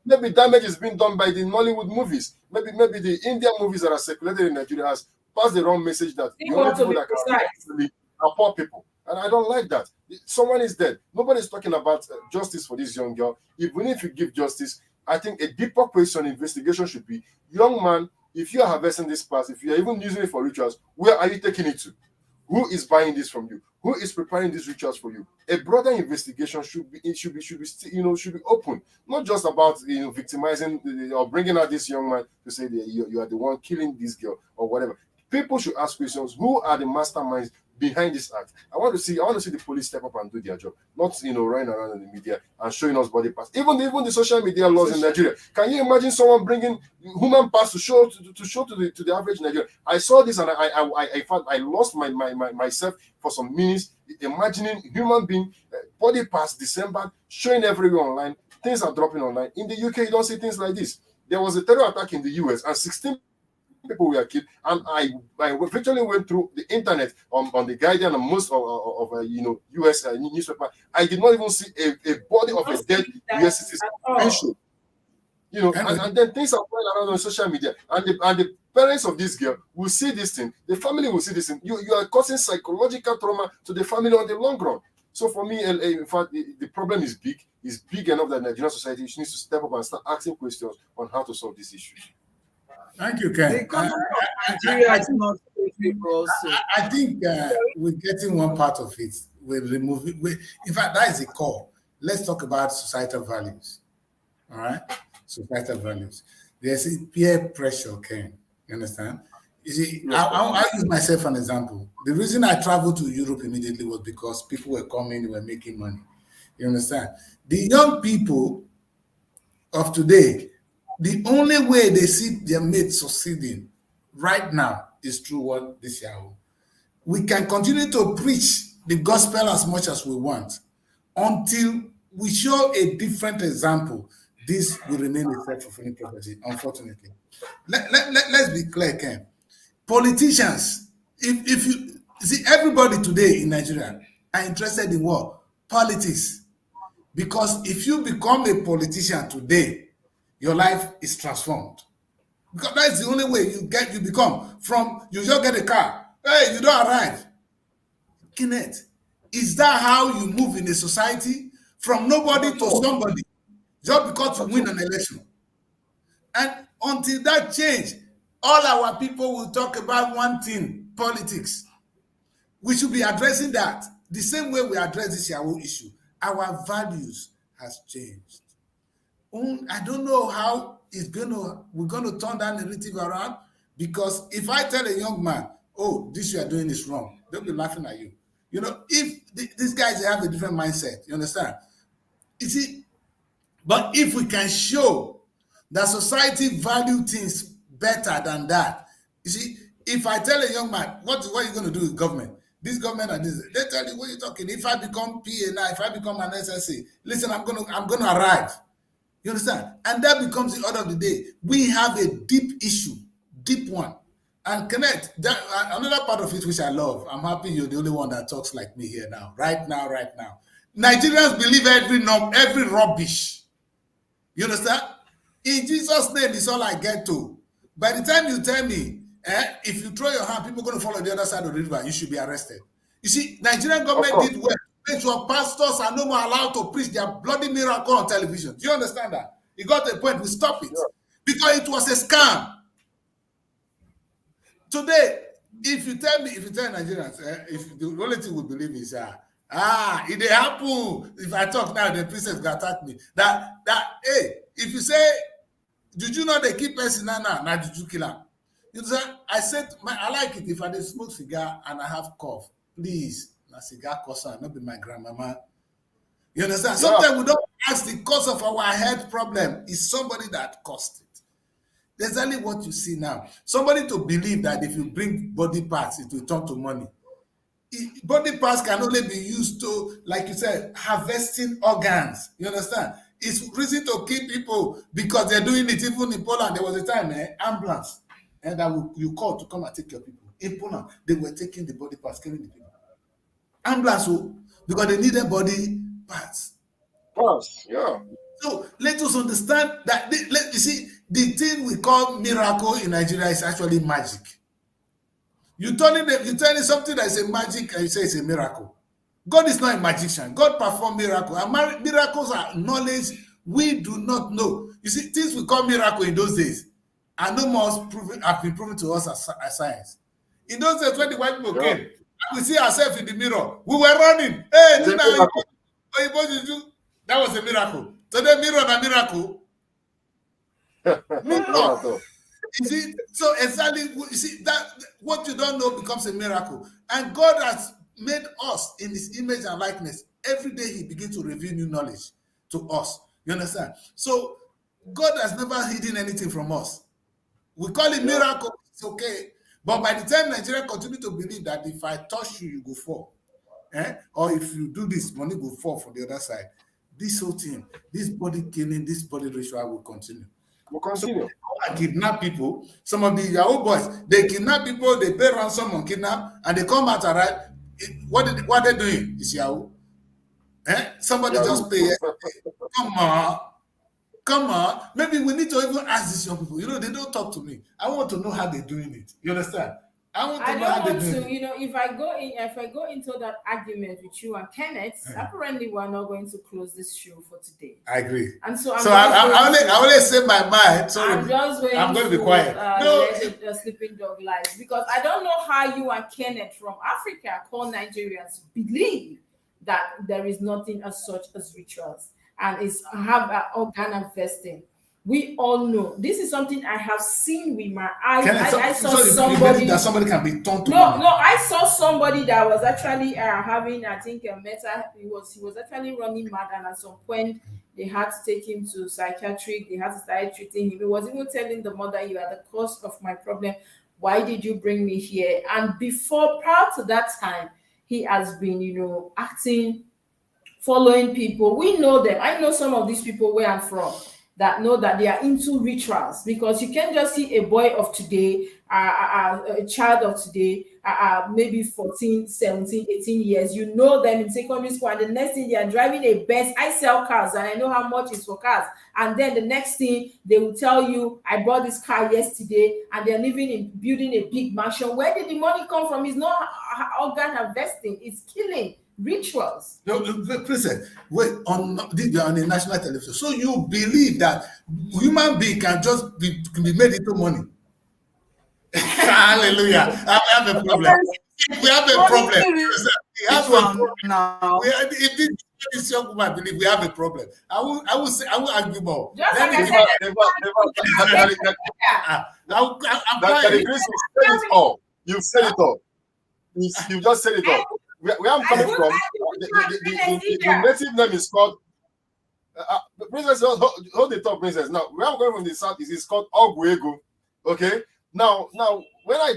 Maybe damage is being done by the Nollywood movies. Maybe the Indian movies that are circulated in Nigeria has passed the wrong message that the only people that can actually are poor people. And I don't like that. Someone is dead. Nobody's talking about justice for this young girl. Even if you give justice, I think a deeper question investigation should be, young man, if you are harvesting this part, if you are even using it for rituals, where are you taking it to? Who is buying this from you? Who is preparing these rituals for you? A broader investigation should be open, not just about victimizing or bringing out this young man to say that you are the one killing this girl or whatever. People should ask questions. Who are the masterminds behind this act? I want to see the police step up and do their job, not running around in the media and showing us body parts. Even the social media laws in Nigeria. Can you imagine someone bringing human parts to show to the average Nigerian? I saw this and I lost myself for some minutes, imagining human being body parts disassembled, showing everywhere online. Things are dropping online. In the UK, you don't see things like this. There was a terror attack in the US and 16 people were killed, and I virtually went through the internet on the Guardian and most of US newspaper. I did not even see a body of a dead US citizen. And then things are going around on social media, and the parents of this girl will see this thing. The family will see this thing. You are causing psychological trauma to the family on the long run. So for me, in fact, the problem is big. It's big enough that Nigerian society needs to step up and start asking questions on how to solve these issues. Thank you, Ken. I think we're getting one part of it. We're removing. In fact, that is the core. Let's talk about societal values. All right, societal values. There's a peer pressure, Ken. You understand? You see, I'll use myself as an example. The reason I traveled to Europe immediately was because people were coming, they were making money. You understand? The young people of today, the only way they see their mates succeeding right now is through what this Yahoo. We can continue to preach the gospel as much as we want until we show a different example. This will remain a self-fulfilling prophecy, unfortunately. Let's be clear, Ken. Politicians, if you see, everybody today in Nigeria are interested in what? politics. Because if you become a politician today, your life is transformed. Because that's the only way you become. From you just get a car, hey, you don't arrive. Kenneth, is that how you move in a society? From nobody to somebody, just because you win an election. And until that change, all our people will talk about one thing: politics. We should be addressing that the same way we address this Yahoo issue. Our values has changed. I don't know how we're gonna turn that narrative around, because if I tell a young man, oh, this you are doing is wrong, they'll be laughing at you. You know, if these guys have a different mindset, you understand? You see, but if we can show that society value things better than that, you see, if I tell a young man, what are you going to do with government? This government and this, they tell you, what are you talking? If I become PA now, if I become an SSA, listen, I'm gonna arrive. You understand? And that becomes the order of the day. We have a deep issue, deep one. And connect that another part of it which I love. I'm happy you're the only one that talks like me here now. Right now. Nigerians believe every rubbish. You understand? In Jesus' name is all I get to. By the time you tell me, if you throw your hand, people are going to follow the other side of the river, you should be arrested. You see, Nigerian government did well. Make sure pastors are no more allowed to preach their bloody miracle on television. Do you understand that? It got to a point we stop it. Because it was a scam. Today, if you tell Nigerians, if the only thing we believe is it dey happen. If I talk now, the princess will attack me. Hey, if you say, did you know they keep person now did you kill him? You know, I said, I like it if I dey smoke cigar and I have cough. Please, na cigar cause am, not be my grandmama. You understand? Sometimes we don't ask the cause of our health problem. Is somebody that caused it. That's only what you see now. Somebody to believe that if you bring body parts, it will turn to money. Body parts can only be used to, like you said, harvesting organs. You understand? It's reason to kill people because they're doing it. Even in Poland, there was a time, ambulance, and that you call to come and take your people. In Poland, they were taking the body parts, killing the people. Ambulance, because they needed body parts. Yeah. So let us understand that, you see, the thing we call miracle in Nigeria is actually magic. You turn something that is a magic and you say it's a miracle. God is not a magician. God performs miracles. And miracles are knowledge we do not know. You see, things we call miracle in those days are no more have been proven to us as science. In those days, when the white people came, and we see ourselves in the mirror, we were running. Hey, that was a miracle. Today, mirror and miracle. You see, so exactly, you see that what you don't know becomes a miracle, and God has made us in His image and likeness. Every day He begins to reveal new knowledge to us. You understand? So God has never hidden anything from us. We call it miracle. It's okay, but by the time Nigeria continue to believe that if I touch you, you go fall, or if you do this, money will fall from the other side. This whole thing, this body killing, this body ritual will continue. We'll continue. So kidnap people. Some of the Yahoo boys, they kidnap people, they pay ransom on kidnap, and they come out arrive. What they're doing is Yahoo. Somebody just pay. Come on. Maybe we need to even ask these young people. You know, they don't talk to me. I want to know how they're doing it. You understand? I want to know how they're doing it. You know, if I go into that argument with you and Kenneth, apparently we're not going to close this show for today. I agree. And so I only say my mind. So I'm going to be quiet. The sleeping dog lies, because I don't know how you and Kenneth from Africa call Nigerians believe that there is nothing as such as rituals and have an organ harvesting. We all know this is something I have seen with my eyes. I saw somebody that somebody can be turned to. No, I saw somebody that was actually having, I think, a mental. He was actually running mad, and at some point they had to take him to psychiatric. They had to start treating him. He was even telling the mother, "You are the cause of my problem. Why did you bring me here?" And prior to that time, he has been, acting, following people. We know them. I know some of these people where I'm from. that know that they are into rituals, because you can't just see a boy of today, a child of today, maybe 14, 17, 18 years. You know them in secondary school, and the next thing they are driving a Benz. I sell cars, and I know how much it's for cars. And then the next thing they will tell you, I bought this car yesterday, and they're building a big mansion. Where did the money come from? It's not organ harvesting, it's killing. Rituals. No, Princess, wait, on the national television. So you believe that human being can just be made into money? Hallelujah. I have a problem. We have a problem. We have a problem. Now. If this young woman believe we have a problem, I will argue more. Just like I said, You've said it all. You just said it all. Where I'm coming from, the native name is called Princess. Hold the top, Princess. Now, where I'm going from the south is called Ogwego. Okay. Now, when I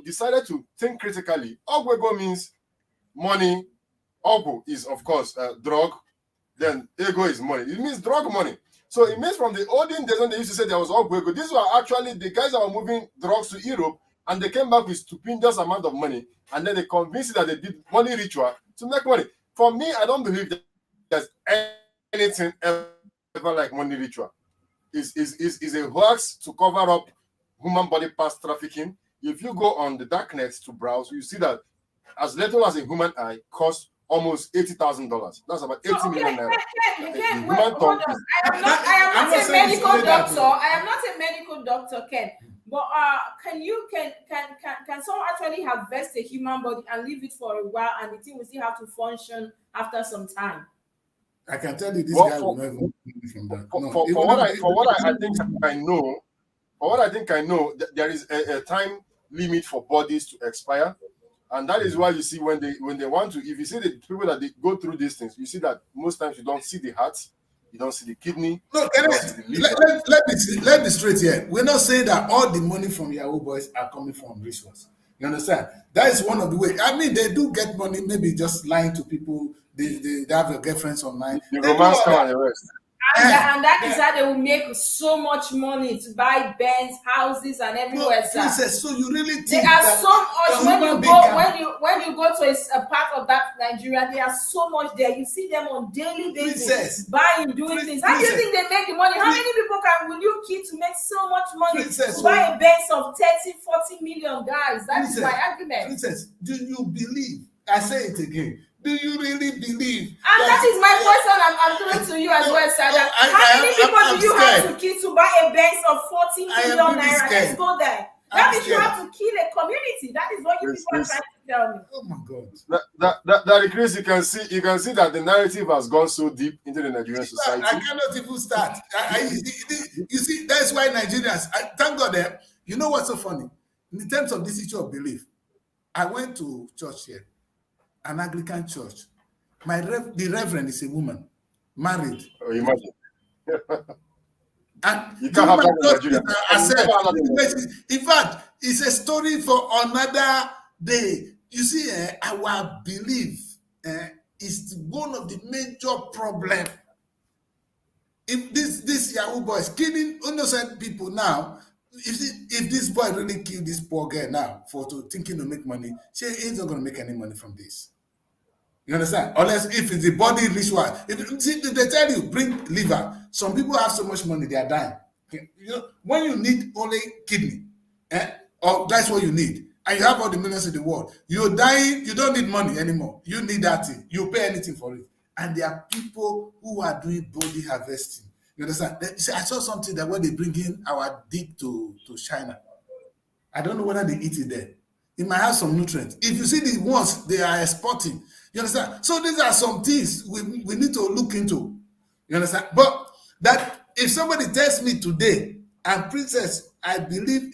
decided to think critically, Ogwego means money. Ogu is of course drug. Then ego is money. It means drug money. So it means from the olden days when they used to say there was Ogwego, these were actually the guys that were moving drugs to Europe, and they came back with stupendous amount of money, and then they convinced that they did money ritual to make money. For me, I don't believe that there's anything ever like money ritual. Is a hoax to cover up human body parts trafficking. If you go on the darknet to browse, you see that as little as a human eye costs almost $80,000. That's about 80 million naira. I am not a medical doctor. I am not a medical doctor, Ken. But can someone actually harvest a human body and leave it for a while, and the thing will still have to function after some time? I can tell you this guy will never from that. For what I think I know, there is a time limit for bodies to expire. And that is why you see when they want to, if you see the people that they go through these things, you see that most times you don't see the heart, you don't see the kidney. No, let me straight here. We're not saying that all the money from Yahoo boys are coming from rituals. You understand? That is one of the ways. I mean, they do get money, maybe just lying to people. They have their girlfriends online. The romance and the rest. And that is how they will make so much money to buy Benz, houses, and everywhere. No, Princess, so you really think they are so much when you go to a part of that Nigeria, they are so much there. You see them on daily basis, Princess, buying, doing things. How do you think they make the money? How many people will you keep to make so much money to buy a Benz of 30, 40 million, guys? That is my argument. Princess, do you believe? I say it again. Do you really believe? And that is my question I'm throwing to you as well, sir. How many people do you have to kill to buy a Benz of 40 million naira? Let's go there. That means you have to kill a community. That is what you people are trying to tell me. Oh my God. That Chris, you can see that the narrative has gone so deep into the Nigerian society. I cannot even start. You see, that's why Nigerians, thank God, you know what's so funny? In terms of this issue of belief, I went to church here. An Anglican church. The reverend is a woman, married. Oh, imagine. And you can't have that in fact, it's a story for another day. You see, our belief is one of the major problems. If this Yahoo boy is killing innocent people now, if this boy really killed this poor girl now thinking to make money, she ain't not going to make any money from this. You understand? Unless if it's the body ritual. If they tell you, bring liver. Some people have so much money, they are dying. Okay? You know, when you need only kidney, or that's what you need, and you have all the millions in the world, you're dying, you don't need money anymore. You need that thing. You pay anything for it. And there are people who are doing body harvesting. You understand? I saw something that when they bring in our dick to China, I don't know whether they eat it there. It might have some nutrients. If you see the ones they are exporting, you understand? So these are some things we need to look into. You understand? But that if somebody tells me today, and Princess, I believe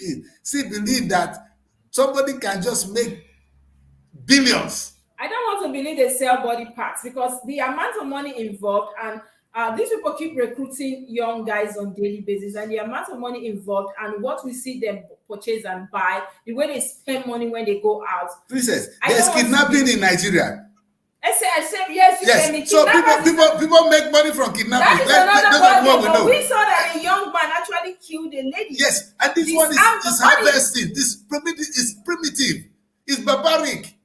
that somebody can just make billions. I don't want to believe they sell body parts, because the amount of money involved, and these people keep recruiting young guys on daily basis, and the amount of money involved and what we see them purchase and buy, the way they spend money when they go out. Princess, there's kidnapping in Nigeria. I said yes. Yes. So people make money from kidnapping. That is another problem. We saw that a young man actually killed a lady. Yes, and this one is harvesting. This is primitive. It's barbaric.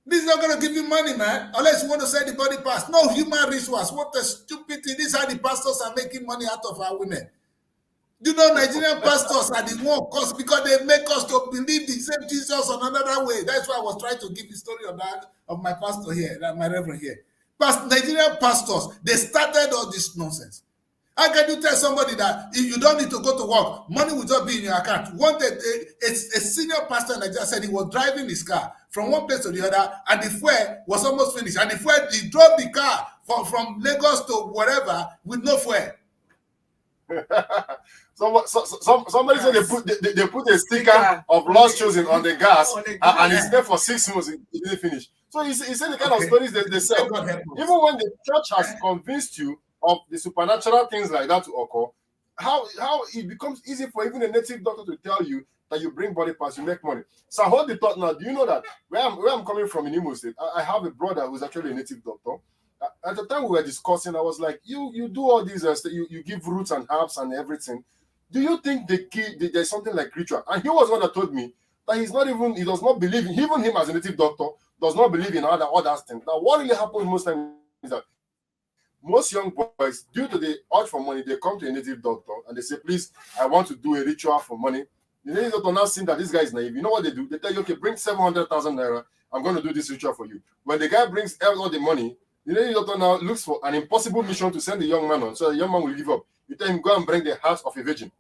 This is not going to give you money, man, unless you want to sell the body parts. No human rituals. What a stupid thing. This is how the pastors are making money out of our women. You know, Nigerian pastors are the one cause because they make us to believe the same Jesus on another way. That's why I was trying to give the story of that of my pastor here, my reverend here. Nigerian pastors, they started all this nonsense. How can you tell somebody that if you don't need to go to work, money will just be in your account? One day, a senior pastor in Nigeria said he was driving his car from one place to the other, and the fuel was almost finished. And the fuel, he drove the car from Lagos to whatever with no fuel. Somebody said they put a sticker of lost chosen on the gas, and it's there for 6 months. It didn't finish. So he said the kind of stories that they sell. Even when the church has convinced you of the supernatural things like that to occur, how it becomes easy for even a native doctor to tell you that you bring body parts, you make money. So I hold the thought now. Do you know that where I'm coming from in Imo State, I have a brother who's actually a native doctor. At the time we were discussing, I was like, you do all these, you give roots and herbs and everything. Do you think there's something like ritual? And he was one that told me that he does not believe, even him as a native doctor, does not believe in other things. Now, what really happens most times is that most young boys, due to the urge for money, they come to a native doctor and they say, please, I want to do a ritual for money. The native doctor now seeing that this guy is naive. You know what they do? They tell you, okay, bring 700,000 naira. I'm going to do this ritual for you. When the guy brings all the money, the native doctor now looks for an impossible mission to send the young man on, so the young man will give up. You tell him, go and bring the heart of a virgin.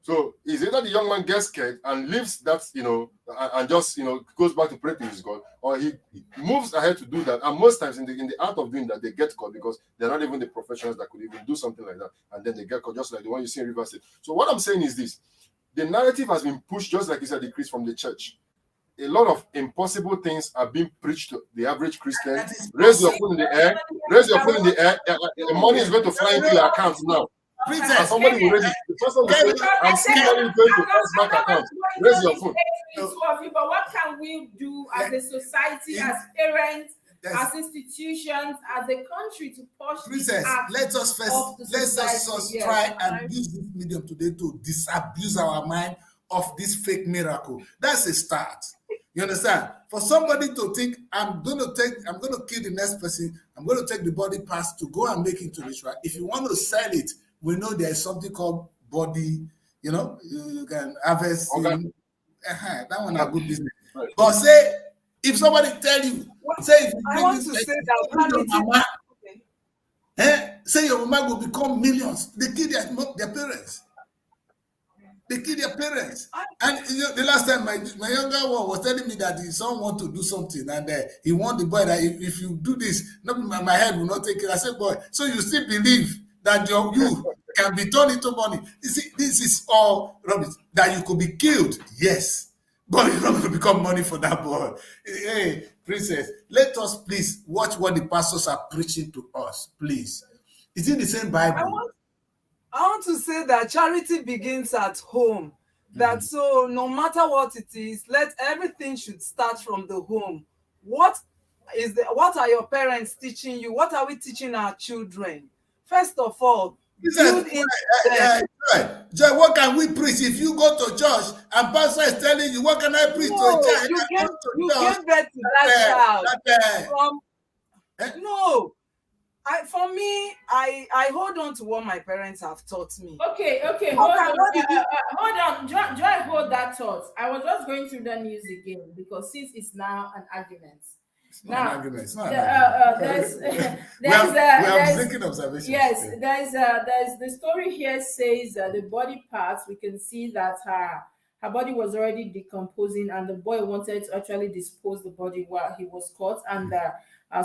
So is either the young man gets scared and leaves that, and just, goes back to pray to his God, or he moves ahead to do that. And most times in the art of doing that, they get caught because they're not even the professionals that could even do something like that. And then they get caught, just like the one you see in River State. So what I'm saying is this. The narrative has been pushed, just like you said, decrease from the church. A lot of impossible things are being preached to the average Christian. Raise your phone in the air. Raise your phone in the air. The money is going to fly into your account now. And somebody will raise it. The person will say, I'm seeing money going to first bank account. Raise your phone. But what can we do as a society, as parents, as institutions, as a country to push Princess, let us first try and use this medium today to disabuse our mind of this fake miracle. That's a start. You understand? For somebody to think, I'm going to kill the next person, I'm going to take the body parts to go and make it to ritual. If you want to sell it, we know there's something called body, you can harvest. Okay. That one a good business. Right. But say, if somebody tell you, say your mama will become millions, they kill their parents. They kill their parents. And the last time my younger one was telling me that his son want to do something and he want the boy that if you do this, my head will not take it. I said, boy, so you still believe that you can be turned into money? You see, this is all rubbish. That you could be killed, yes, but you're not going to become money for that boy. Hey, Princess, let us please watch what the pastors are preaching to us, please. Is it the same Bible? I want to say that charity begins at home. That so no matter what it is, everything should start from the home. What are your parents teaching you? What are we teaching our children? First of all, Joy, what can we preach if you go to church and pastor is telling you, what can I preach to a child? You give birth to that child. No. For me, I hold on to what my parents have taught me. Okay. Hold on. Joy, hold that thought. I was just going through the news again because since it's now an argument. We are making observations. Yes, there's the story here says the body parts. We can see that her body was already decomposing, and the boy wanted to actually dispose the body while he was caught, and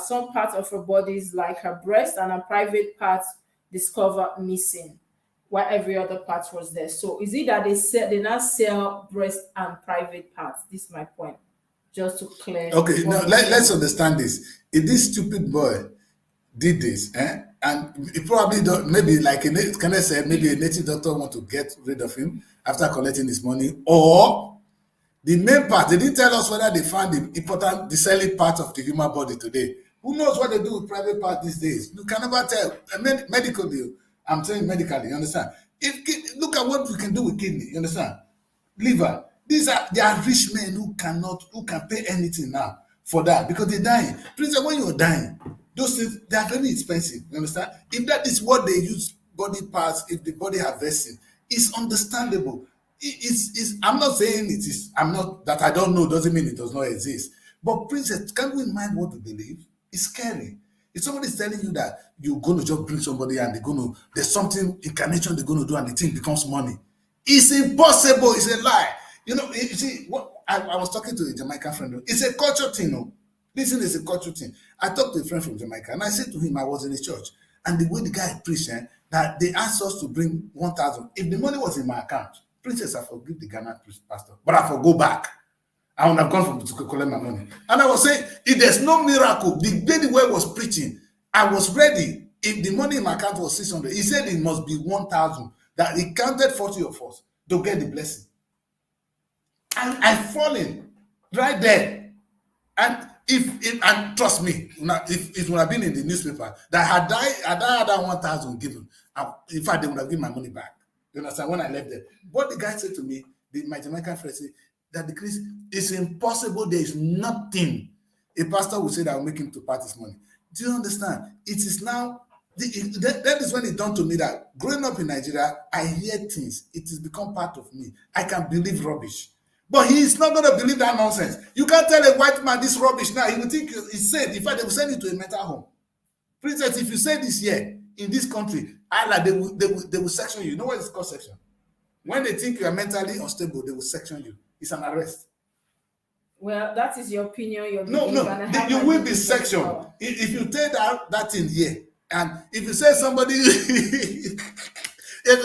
some parts of her bodies, like her breast and her private parts, discovered missing, while every other part was there. So is it that they now sell breast and private parts? This is my point. Just to clear. Okay, now let's understand this. If this stupid boy did this, and he probably don't, maybe like maybe a native doctor want to get rid of him after collecting his money, or The main part, they didn't tell us whether they found the selling part of the human body today. Who knows what they do with private part these days? You can never tell. Medically, I'm saying medically, you understand? Look at what we can do with kidney, you understand? Liver. They are rich men who can pay anything now for that because they're dying. Please, when you're dying, those things, they are very expensive, you understand? If that is what they use body parts, if the body harvesting, it's understandable. I'm not saying it is, that I don't know doesn't mean it does not exist. But princess, can we mind what we believe? It's scary. If somebody is telling you that you're going to just bring somebody and there's something incarnation they're going to do and the thing becomes money, it's impossible. It's a lie. You see, what I was talking to a Jamaican friend. It's a culture thing, no? Listen, it's a culture thing. I talked to a friend from Jamaica and I said to him, I was in a church, and the way the guy preached, that they asked us to bring 1,000. If the money was in my account, princess, I forgive the Ghana pastor, but I go back. I would have gone to collect my money. And I was saying, if there's no miracle, the day the way was preaching, I was ready. If the money in my account was 600, he said it must be 1,000. That he counted 40 of us to get the blessing. And I've fallen right there. And and trust me, if it would have been in the newspaper that had I had that 1,000 given, in fact, they would have given my money back. You understand? When I left there. What the guy said to me, my Jamaican friend said, that the Christ is impossible. There is nothing a pastor will say that will make him to part his money. Do you understand? It is now, that is when it dawned to me that growing up in Nigeria, I hear things. It has become part of me. I can believe rubbish. But he is not going to believe that nonsense. You can't tell a white man this rubbish now. He will think it's said. In fact, they will send you to a mental home. Princess, if you say this here, in this country, Allah, they will section you. You know what it's called section? When they think you are mentally unstable, they will section you. It's an arrest. Well, that is your opinion. No, you will be sectioned. If you take that in here, and if you say somebody, they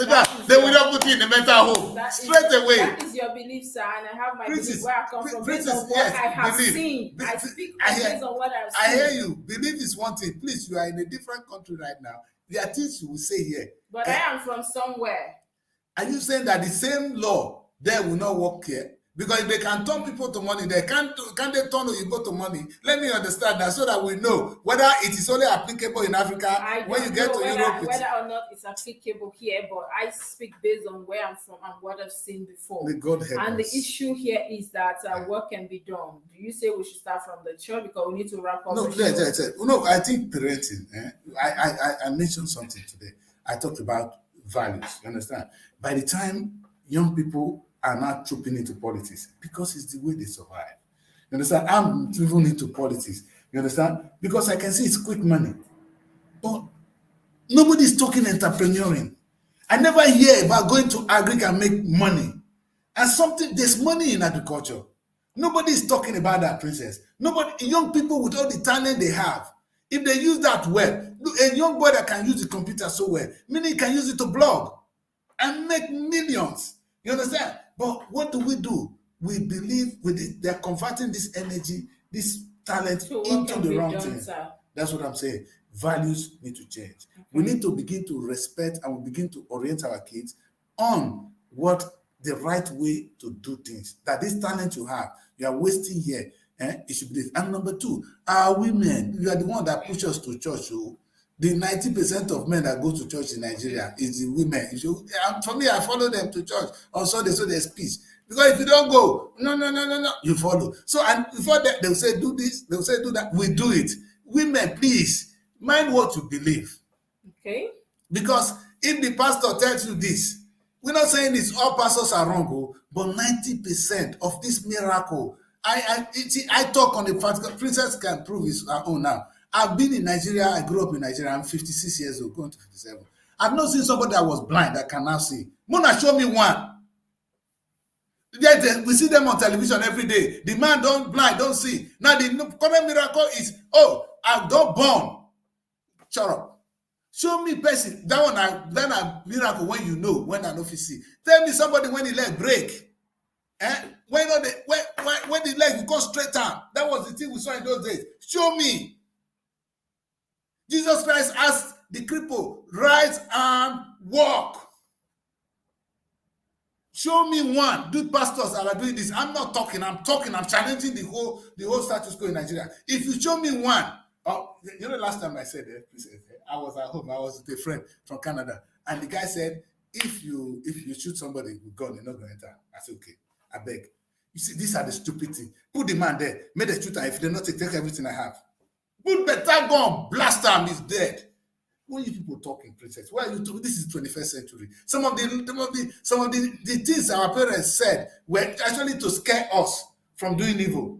will not put you in the mental home straight away. That is your belief, sir, and I have my belief where I come from based on what I have seen. I speak based on what I've seen. I hear you. Belief is one thing. Please, you are in a different country right now. There are things you will say here. But I am from somewhere. Are you saying that the same law there will not work here? Because if they can turn people to money, they can't they turn you to money? Let me understand that so that we know whether it is only applicable in Africa when you get to Europe. Whether or not it's applicable here, but I speak based on where I'm from and what I've seen before. May God help and us. The issue here is that work can be done. Do you say we should start from the church because we need to wrap up? No, I think parenting. I mentioned something today. I talked about values. You understand? By the time young people are not trooping into politics, because it's the way they survive. You understand? I'm even into politics. You understand? Because I can see it's quick money. But nobody's talking entrepreneuring. I never hear about going to agric and make money. And there's money in agriculture. Nobody's talking about that, princess. Young people with all the talent they have, if they use that well, a young boy that can use the computer so well, meaning he can use it to blog and make millions. You understand? But what do? We believe they're converting this energy, this talent into the wrong thing. That's what I'm saying. Values need to change. Okay. We need to begin to respect and we begin to orient our kids on what the right way to do things. That this talent you have, you are wasting here. It should be this. And number two, our women, you are the one that push us to church. So the 90% of men that go to church in Nigeria is the women. For me, I follow them to church on Sunday, so there's peace. Because if you don't go, no, you follow. So, and before that, they'll say, do this, they'll say, do that. We do it. Women, please, mind what you believe. Okay. Because if the pastor tells you this, we're not saying this, all pastors are wrong, but 90% of this miracle, I talk on the particular, princess can prove his own now. I've been in Nigeria. I grew up in Nigeria. I'm 56 years old, going to 57. I've not seen somebody that was blind that can now see. Mona, show me one. We see them on television every day. The man blind, don't see. Now the current miracle is, I don't born. Shut up. Show me person. That one, then a miracle when you know, when I know if you see. Tell me somebody when the leg break. When the leg go straight down. That was the thing we saw in those days. Show me. Jesus Christ asked the cripple, rise and walk. Show me one. Do pastors that are doing this. I'm not talking. I'm challenging the whole status quo in Nigeria. If you show me one, you know, last time I said I was at home. I was with a friend from Canada, and the guy said, if you shoot somebody with gun, you're not going to enter. I said, okay, I beg. You see, these are the stupid things. Put the man there. Make the shooter. If they're not take everything I have. Put better gun. Blast him. He's dead. What are you people talking, princess? Why are you talking? This is 21st century. Some of the things our parents said were actually to scare us from doing evil.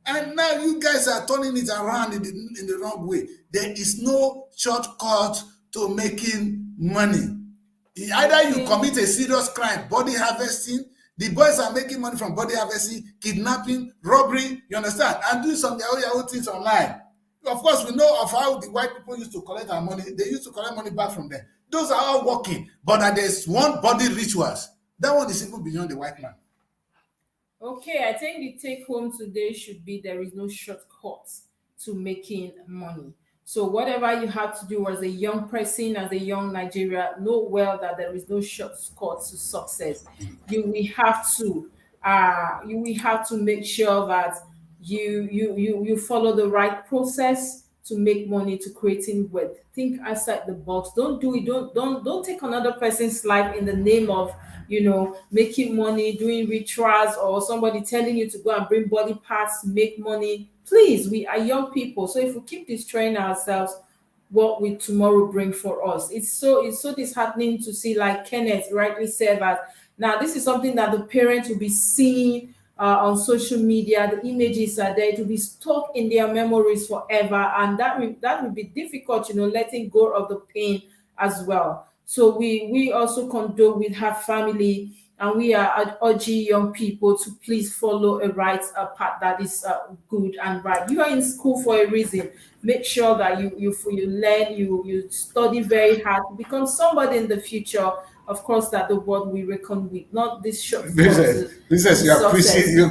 And now you guys are turning it around in the wrong way. There is no shortcut to making money. Either you commit a serious crime, body harvesting. The boys are making money from body harvesting, kidnapping, robbery, you understand? And doing some Yahoo things online. Of course, we know of how the white people used to collect our money. They used to collect money back from them. Those are all working. But there's one body rituals. That one is even beyond the white man. Okay, I think the take home today should be there is no shortcut to making money. So whatever you have to do as a young person, as a young Nigeria, know well that there is no shortcut to success. You will have to make sure that you follow the right process to make money, to creating wealth. Think outside the box. Don't do it. Don't take another person's life in the name of, making money, doing rituals, or somebody telling you to go and bring body parts to make money. Please, we are young people. So if we keep destroying ourselves, what will tomorrow bring for us? It's so disheartening to see, like Kenneth rightly said, that now this is something that the parents will be seeing on social media. The images are there to be stuck in their memories forever, and that will be difficult, letting go of the pain as well. So we also condole with her family, and we are urging young people to please follow a right path that is good and right. You are in school for a reason. Make sure that you learn, you study very hard to become somebody in the future. Of course, that the world we reckon with, not this short. Princess, you're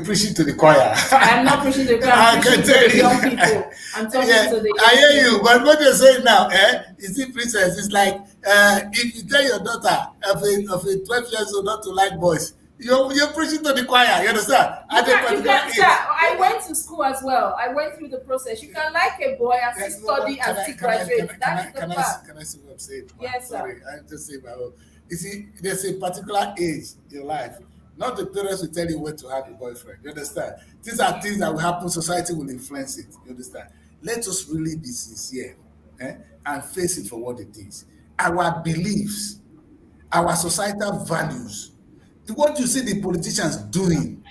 preaching to the choir. I'm not preaching to the choir. I'm preaching to the young people. I'm talking to the young I hear people. you, but what you're saying now, you see, Princess, it's like if you tell your daughter of a 12 years old not to like boys, you're preaching to the choir. You understand? I went to school as well. I went through the process. You can like a boy and still study and still graduate. That is the fact. Can I say what I'm saying? Yes, sir. Sorry, I just say my own. You see, there's a particular age in life. Not the parents will tell you when to have a boyfriend. You understand? These are things that will happen. Society will influence it. You understand? Let us really be sincere and face it for what it is. Our beliefs, our societal values, what you see the politicians doing,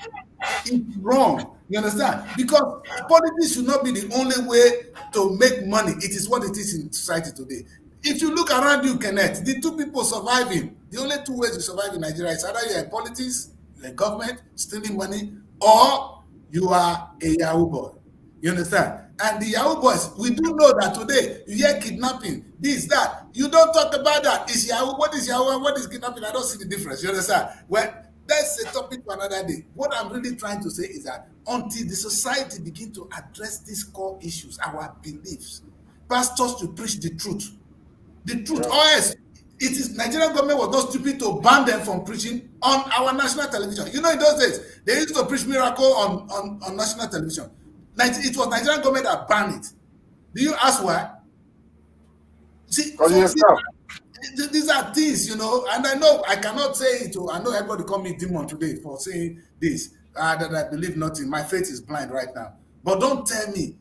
it's wrong. You understand? Because politics should not be the only way to make money. It is what it is in society today. If you look around you, Kenneth, the two people surviving, the only two ways you survive in Nigeria is either you're in politics, you're in government, stealing money, or you are a Yahoo boy. You understand? And the Yahoo boys, we do know that today, you hear kidnapping, this, that. You don't talk about that. Is Yahoo, what is Yahoo and what is kidnapping? I don't see the difference. You understand? Well, that's a topic for another day. What I'm really trying to say is that until the society begin to address these core issues, our beliefs, pastors to preach the truth. The truth, or else it is Nigerian government was not stupid to ban them from preaching on our national television. In those days, they used to preach miracle on national television. It was Nigerian government that banned it. Do you ask why? See, these are things, and I know I cannot say it. I know everybody call me demon today for saying this, that I believe nothing. My faith is blind right now. But don't tell me,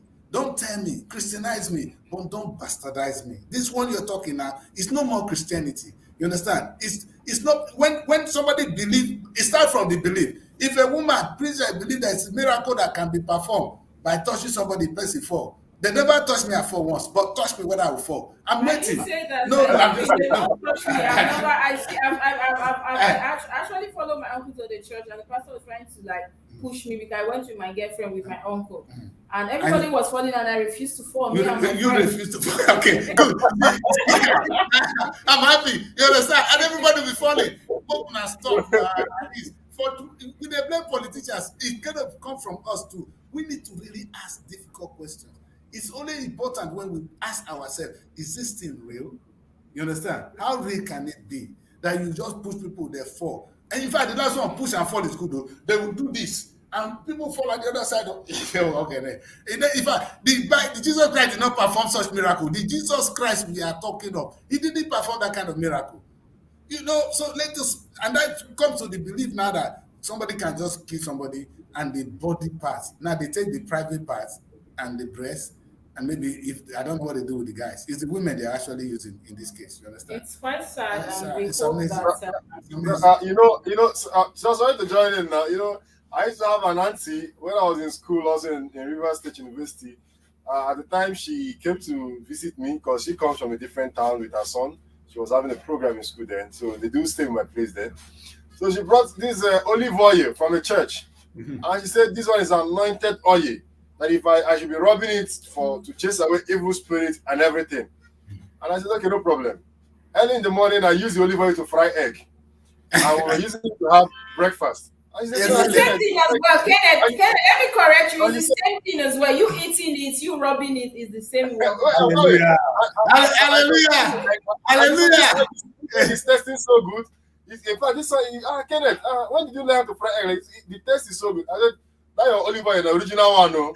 Christianize me, but don't bastardize me. This one you're talking now is no more Christianity. You understand? It's not when somebody believe, it starts from the belief. If a woman preacher believe that it's a miracle that can be performed by touching somebody, person fall. They never touched me at fall once, but touch me when I will fall. I'm waiting. No, I'm just I actually follow my uncle to the church, and the pastor was trying to push me because I went with my girlfriend with my uncle, and everybody was falling, and I refused to fall. You refused to fall. Okay, good. I'm happy. You understand? And everybody will be falling. Open and stop. When they blame politicians, it kind of come from us too. We need to really ask difficult questions. It's only important when we ask ourselves, is this thing real? You understand? How real can it be? that you just push people, they fall. And in fact, the last one, push and fall is good though. They will do this, and people fall at the other side of okay. Then. In fact, the Jesus Christ did not perform such miracle. The Jesus Christ we are talking of, he didn't perform that kind of miracle. So let us, and that comes to the belief now that somebody can just kill somebody and the body parts. Now they take the private parts and the breast, and maybe if I don't know what they do with the guys, it's the women they're actually using in this case. You understand? It's quite sad, and we it's hope amazing. that. So sorry to join in now. I used to have an auntie when I was in school, also in Rivers State University. At the time, she came to visit me because she comes from a different town with her son. She was having a program in school then, so they do stay in my place there. So she brought this olive oil from a church, and she said this one is anointed oil. That if I should be rubbing it to chase away evil spirits and everything. And I said, okay, no problem. Early in the morning, I use the olive oil to fry egg. I was using it to have breakfast. It's the same thing as well, Kenneth. Let me correct you. It's the same thing as well. You eating it, you rubbing it is the same work. Hallelujah! Hallelujah! It's tasting so good. In fact, this one, Kenneth, when did you learn how to fry egg? The taste is so good. I said, that your olive oil, the original one, no.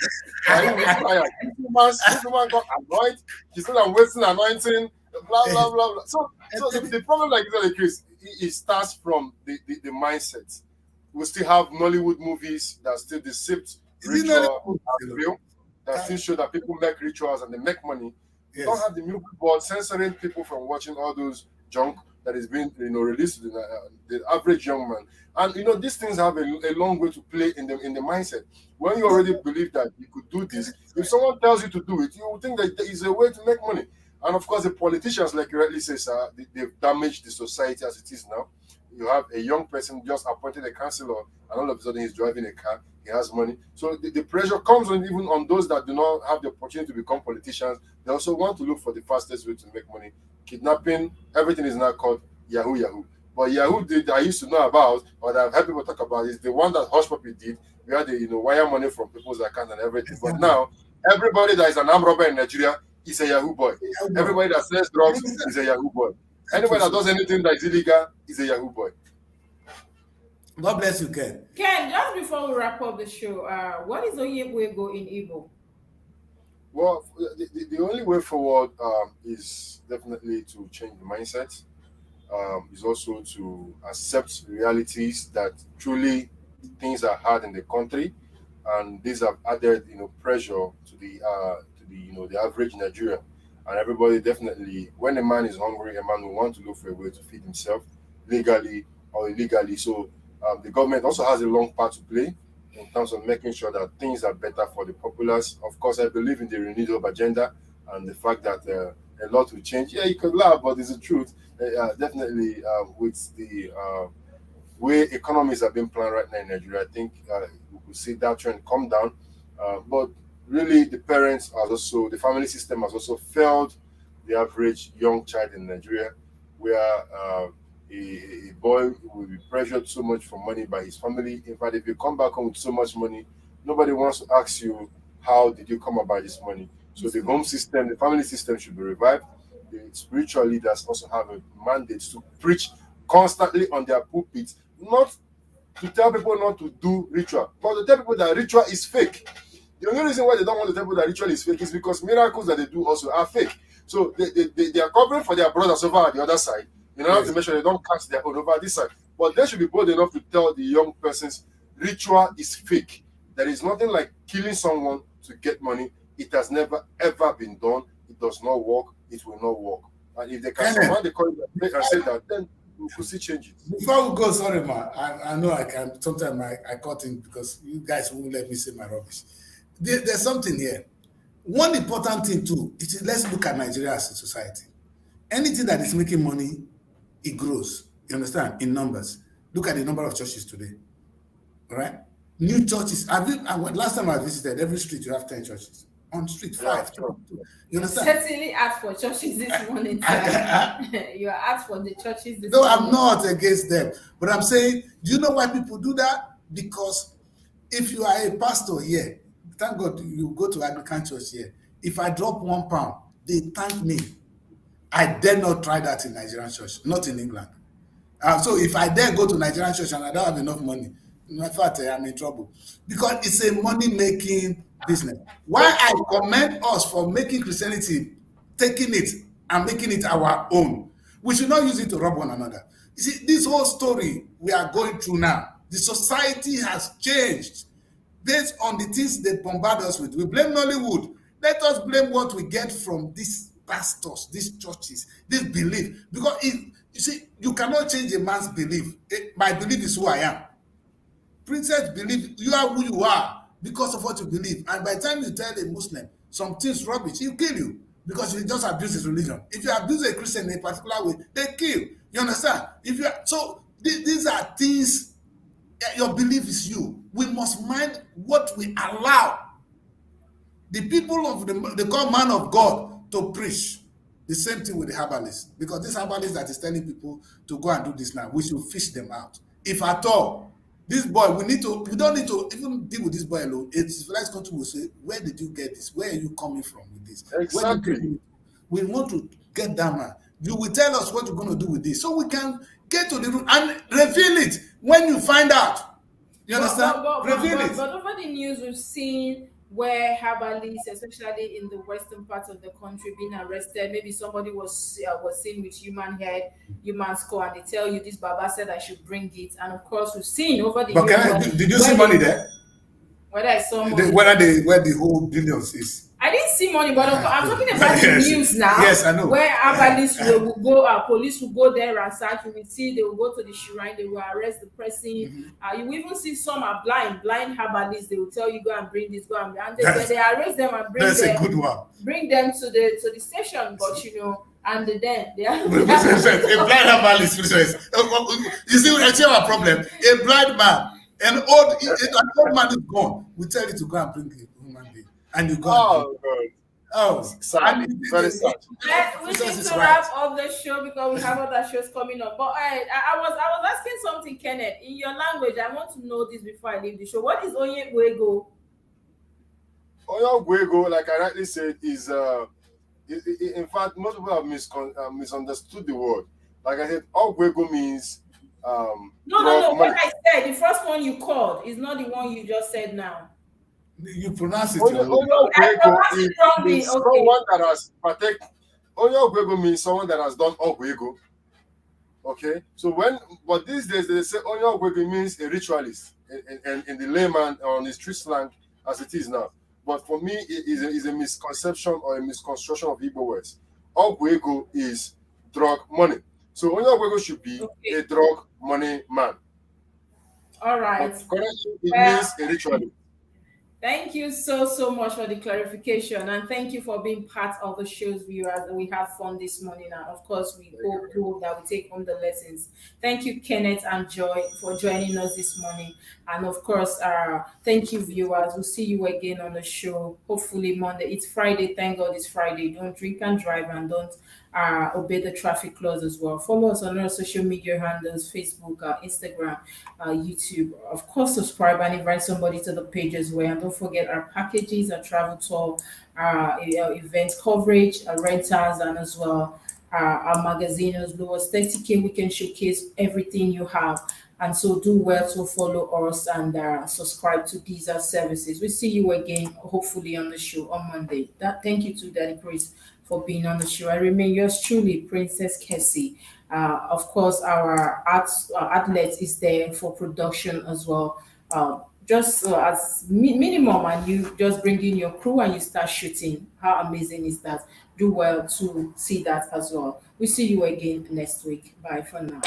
This woman got annoyed. She said, I'm wasting anointing, blah, blah, blah, blah. So the problem, like you said, Chris, it starts from the mindset. We still have Nollywood movies that still deceive ritual real, that still show that people make rituals and they make money. Yes. Don't have the movie board censoring people from watching all those junk that is being released to the average young man. And these things have a long way to play in the mindset. When you already believe that you could do this, if someone tells you to do it, you will think that there is a way to make money. And of course, the politicians, like you rightly say, sir, they've damaged the society as it is now. You have a young person just appointed a councillor, and all of a sudden he's driving a car, he has money. So the pressure comes on even on those that do not have the opportunity to become politicians. They also want to look for the fastest way to make money. Kidnapping, everything is now called Yahoo. But Yahoo that I used to know about, or that I've heard people talk about, is the one that Hush Puppy did. We had the wire money from people's account and everything. But now, everybody that is an armed robber in Nigeria is a Yahoo boy. Everybody that sells drugs is a Yahoo boy. Anybody that does anything that is illegal is a Yahoo boy. God bless you, Ken. Ken, just before we wrap up the show, what is Oyebwego in Igbo? Well, the only way forward is definitely to change the mindset. Is also to accept realities that truly things are hard in the country, and these have added pressure to the average Nigerian. And everybody definitely, when a man is hungry, a man will want to look for a way to feed himself, legally or illegally. So the government also has a long part to play in terms of making sure that things are better for the populace. Of course, I believe in the renewal agenda and the fact that a lot will change. Yeah, you could laugh, but it's the truth. Definitely, with the way economies are being planned right now in Nigeria, I think we could see that trend come down. But really, the parents are also, the family system has also failed the average young child in Nigeria, where a boy will be pressured so much for money by his family. In fact, if you come back home with so much money, nobody wants to ask you, how did you come about this money? So the home system, the family system should be revived. The spiritual leaders also have a mandate to preach constantly on their pulpits, not to tell people not to do ritual, but to tell people that ritual is fake. The only reason why they don't want to tell people that ritual is fake is because miracles that they do also are fake. So they are covering for their brothers over at the other side, in order to make sure they don't catch their own over this side. But they should be bold enough to tell the young persons ritual is fake. There is nothing like killing someone to get money. It has never ever been done. It does not work. It will not work. And if they can surround the corridor and say that, then we could see changes. Before we go, sorry, man. I know I can. Sometimes I cut in because you guys won't let me say my rubbish. There's something here. One important thing too is, let's look at Nigeria as a society. Anything that is making money, it grows. You understand? In numbers. Look at the number of churches today. All right? New churches. Last time I visited, every street you have 10 churches. On street 5. You understand? Certainly asked for churches this morning. You asked for the churches this morning. No, I'm not against them. But I'm saying, do you know why people do that? Because if you are a pastor here, thank God you go to Anglican church here. If I drop £1, they thank me. I dare not try that in Nigerian church, not in England. So if I then go to Nigerian church and I don't have enough money, in fact, I'm in trouble because it's a money-making business. Why I commend us for making Christianity, taking it and making it our own. We should not use it to rob one another. You see, this whole story we are going through now, the society has changed based on the things they bombard us with. We blame Nollywood. Let us blame what we get from these pastors, these churches, this belief. Because you see, you cannot change a man's belief. My belief is who I am. Princess believe you are who you are because of what you believe. And by the time you tell a Muslim some things rubbish, he'll kill you because you just abuse his religion. If you abuse a Christian in a particular way, they kill. You understand? These are things. Your belief is you. We must mind what we allow the people of the called man of God to preach. The same thing with the herbalists, because this herbalist that is telling people to go and do this now, we should fish them out. If at all, this boy, we don't need to even deal with this boy alone. It's civilized country will say, where did you get this? Where are you coming from with this? Exactly. We want to get that man. You will tell us what you're going to do with this, so we can get to the root and reveal it when you find out. You understand? Reveal it. But over the news, we've seen where herbalists, especially in the western part of the country, being arrested. Maybe somebody was seen with human head, human skull, and they tell you this Baba said I should bring it. And of course, we've seen over the years. Did you see money there? Whether I saw money. Where the whole billions is. I didn't see money, but I'm talking about the news now. Yes, I know. Where herbalists will go, police will go there and search. You will see they will go to the shrine, they will arrest the person. You will even see some are blind herbalists. They will tell you go and bring this, go and they arrest them and bring them. That's a good one. Bring them to the station, but and then they are. A blind herbalist, you see, I tell our problem. A blind man, an old man is gone. We tell you to go and bring a human being. And you go. Oh, God. Oh, sad. Very sad. We need to wrap up the show because we have other shows coming up. But I was asking something, Kenneth. In your language, I want to know this before I leave the show. What is Onyeguego? Onyeguego, like I rightly said, is in fact most people have misunderstood the word. Like I said, Onyeguego means No. What I said, the first one you called is not the one you just said now. You pronounce it. Onyeguego means someone that has partaken. Onyeguego means someone that has done Onyeguego. Okay, so but these days they say Onyeguego means a ritualist, in the layman or on the street slang as it is now. But for me, it is a misconception or a misconstruction of Igbo words. Onyeguego is drug money. So Onyeguego should be a drug money man. All right. But correctly, it means a ritualist. Thank you so much for the clarification, and thank you for being part of the show's viewers. We had fun this morning, and of course we hope that we take home the lessons. Thank you, Kenneth and Joy, for joining us this morning, and of course thank you, viewers. We'll see you again on the show hopefully Monday. It's Friday. Thank God it's Friday. Don't drink and drive, and don't obey the traffic laws as well. Follow us on our social media handles: Facebook, Instagram, YouTube. Of course, subscribe and invite somebody to the page as well. And don't forget our packages, our travel tour, event coverage, rentals, and as well our magazine as low as 30K. We can showcase everything you have. And so do well to follow us and subscribe to these services. We'll see you again, hopefully, on the show on Monday. Thank you to Daddy Chris for being on the show. I remain yours truly, Princess Cassie. Of course, our outlet is there for production as well. Just as minimum, and you just bring in your crew and you start shooting. How amazing is that? Do well to see that as well. We'll see you again next week. Bye for now.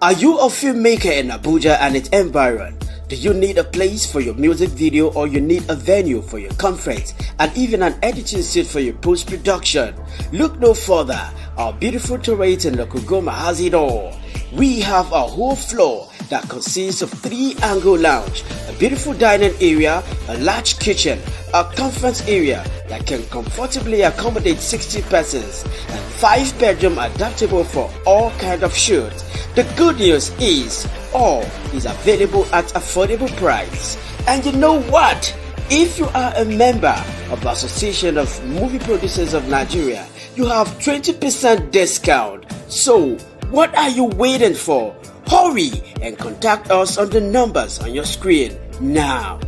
Are you a filmmaker in Abuja and its environ? Do you need a place for your music video, or you need a venue for your conference and even an editing suite for your post-production? Look no further. Our beautiful terrain in Lokugoma has it all. We have a whole floor that consists of 3-angle lounge, a beautiful dining area, a large kitchen, a conference area that can comfortably accommodate 60 persons, and 5-bedroom adaptable for all kinds of shoots. The good news is all is available at affordable price. And you know what? If you are a member of the Association of Movie Producers of Nigeria, you have 20% discount. So, what are you waiting for? Hurry and contact us on the numbers on your screen now.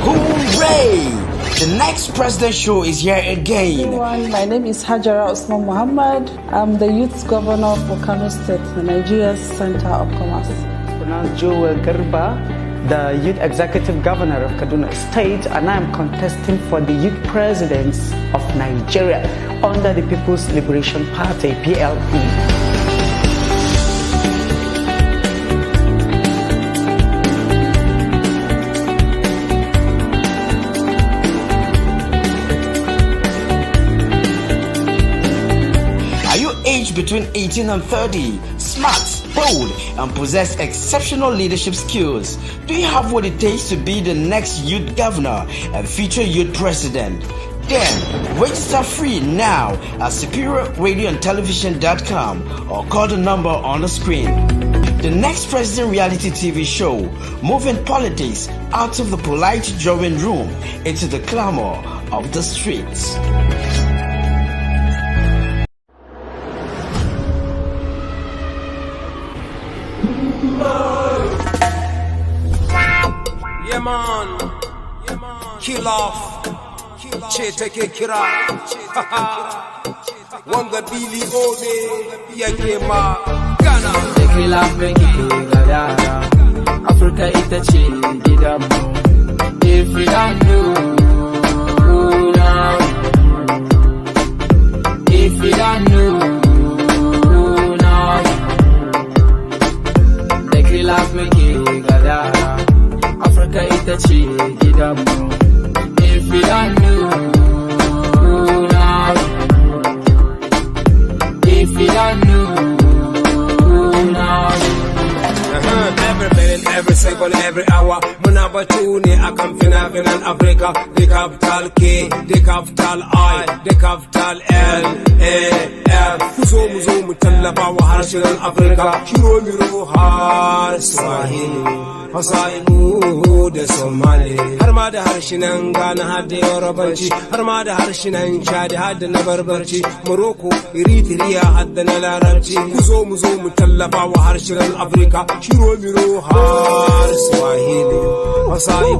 Hooray! The next President Show is here again. Everyone, my name is Hajara Osman Muhammad. I'm the Youth Governor for Kano State, Nigeria's Center of Commerce. I'm Joel Garba, the Youth Executive Governor of Kaduna State, and I am contesting for the Youth Presidents of Nigeria under the People's Liberation Party, PLP. Aged between 18 and 30, smart, bold, and possess exceptional leadership skills. Do you have what it takes to be the next youth governor and future youth president? Then register free now at superiorradioandtelevision.com or call the number on the screen. The next President reality TV show, moving politics out of the polite drawing room into the clamor of the streets. Yeah man, kill off, Cheteke Kira, Wanga Billy Ode, Yakema, Ghana. The kill off Gadara, Africa itachi gidamu. If we don't do now, if we don't do now, the kill off Gadara. Africa itachi gidamu. If we don't do now, if we don't do now. Every minute, every second, every hour. Munabatuni, I come from Africa. The capital K, the capital I, the capital L, A, F. Muzo Mutalla Harshan Africa. Shiro Miro Har Swahili. Hasaimu da Somali. Har ma da harshenan Ghana har da Yorubanci. Har ma da harshenan Chad har da na Barbarci. Morocco, Eritrea har da na Larabci. Mu zo mu tallafa wa harshenan Afrika. Shiro miro har Swahili. Hasaimu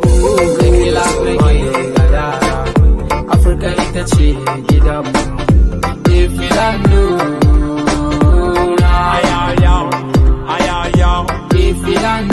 da Somali. Africa ita ce gidanmu. If you don't know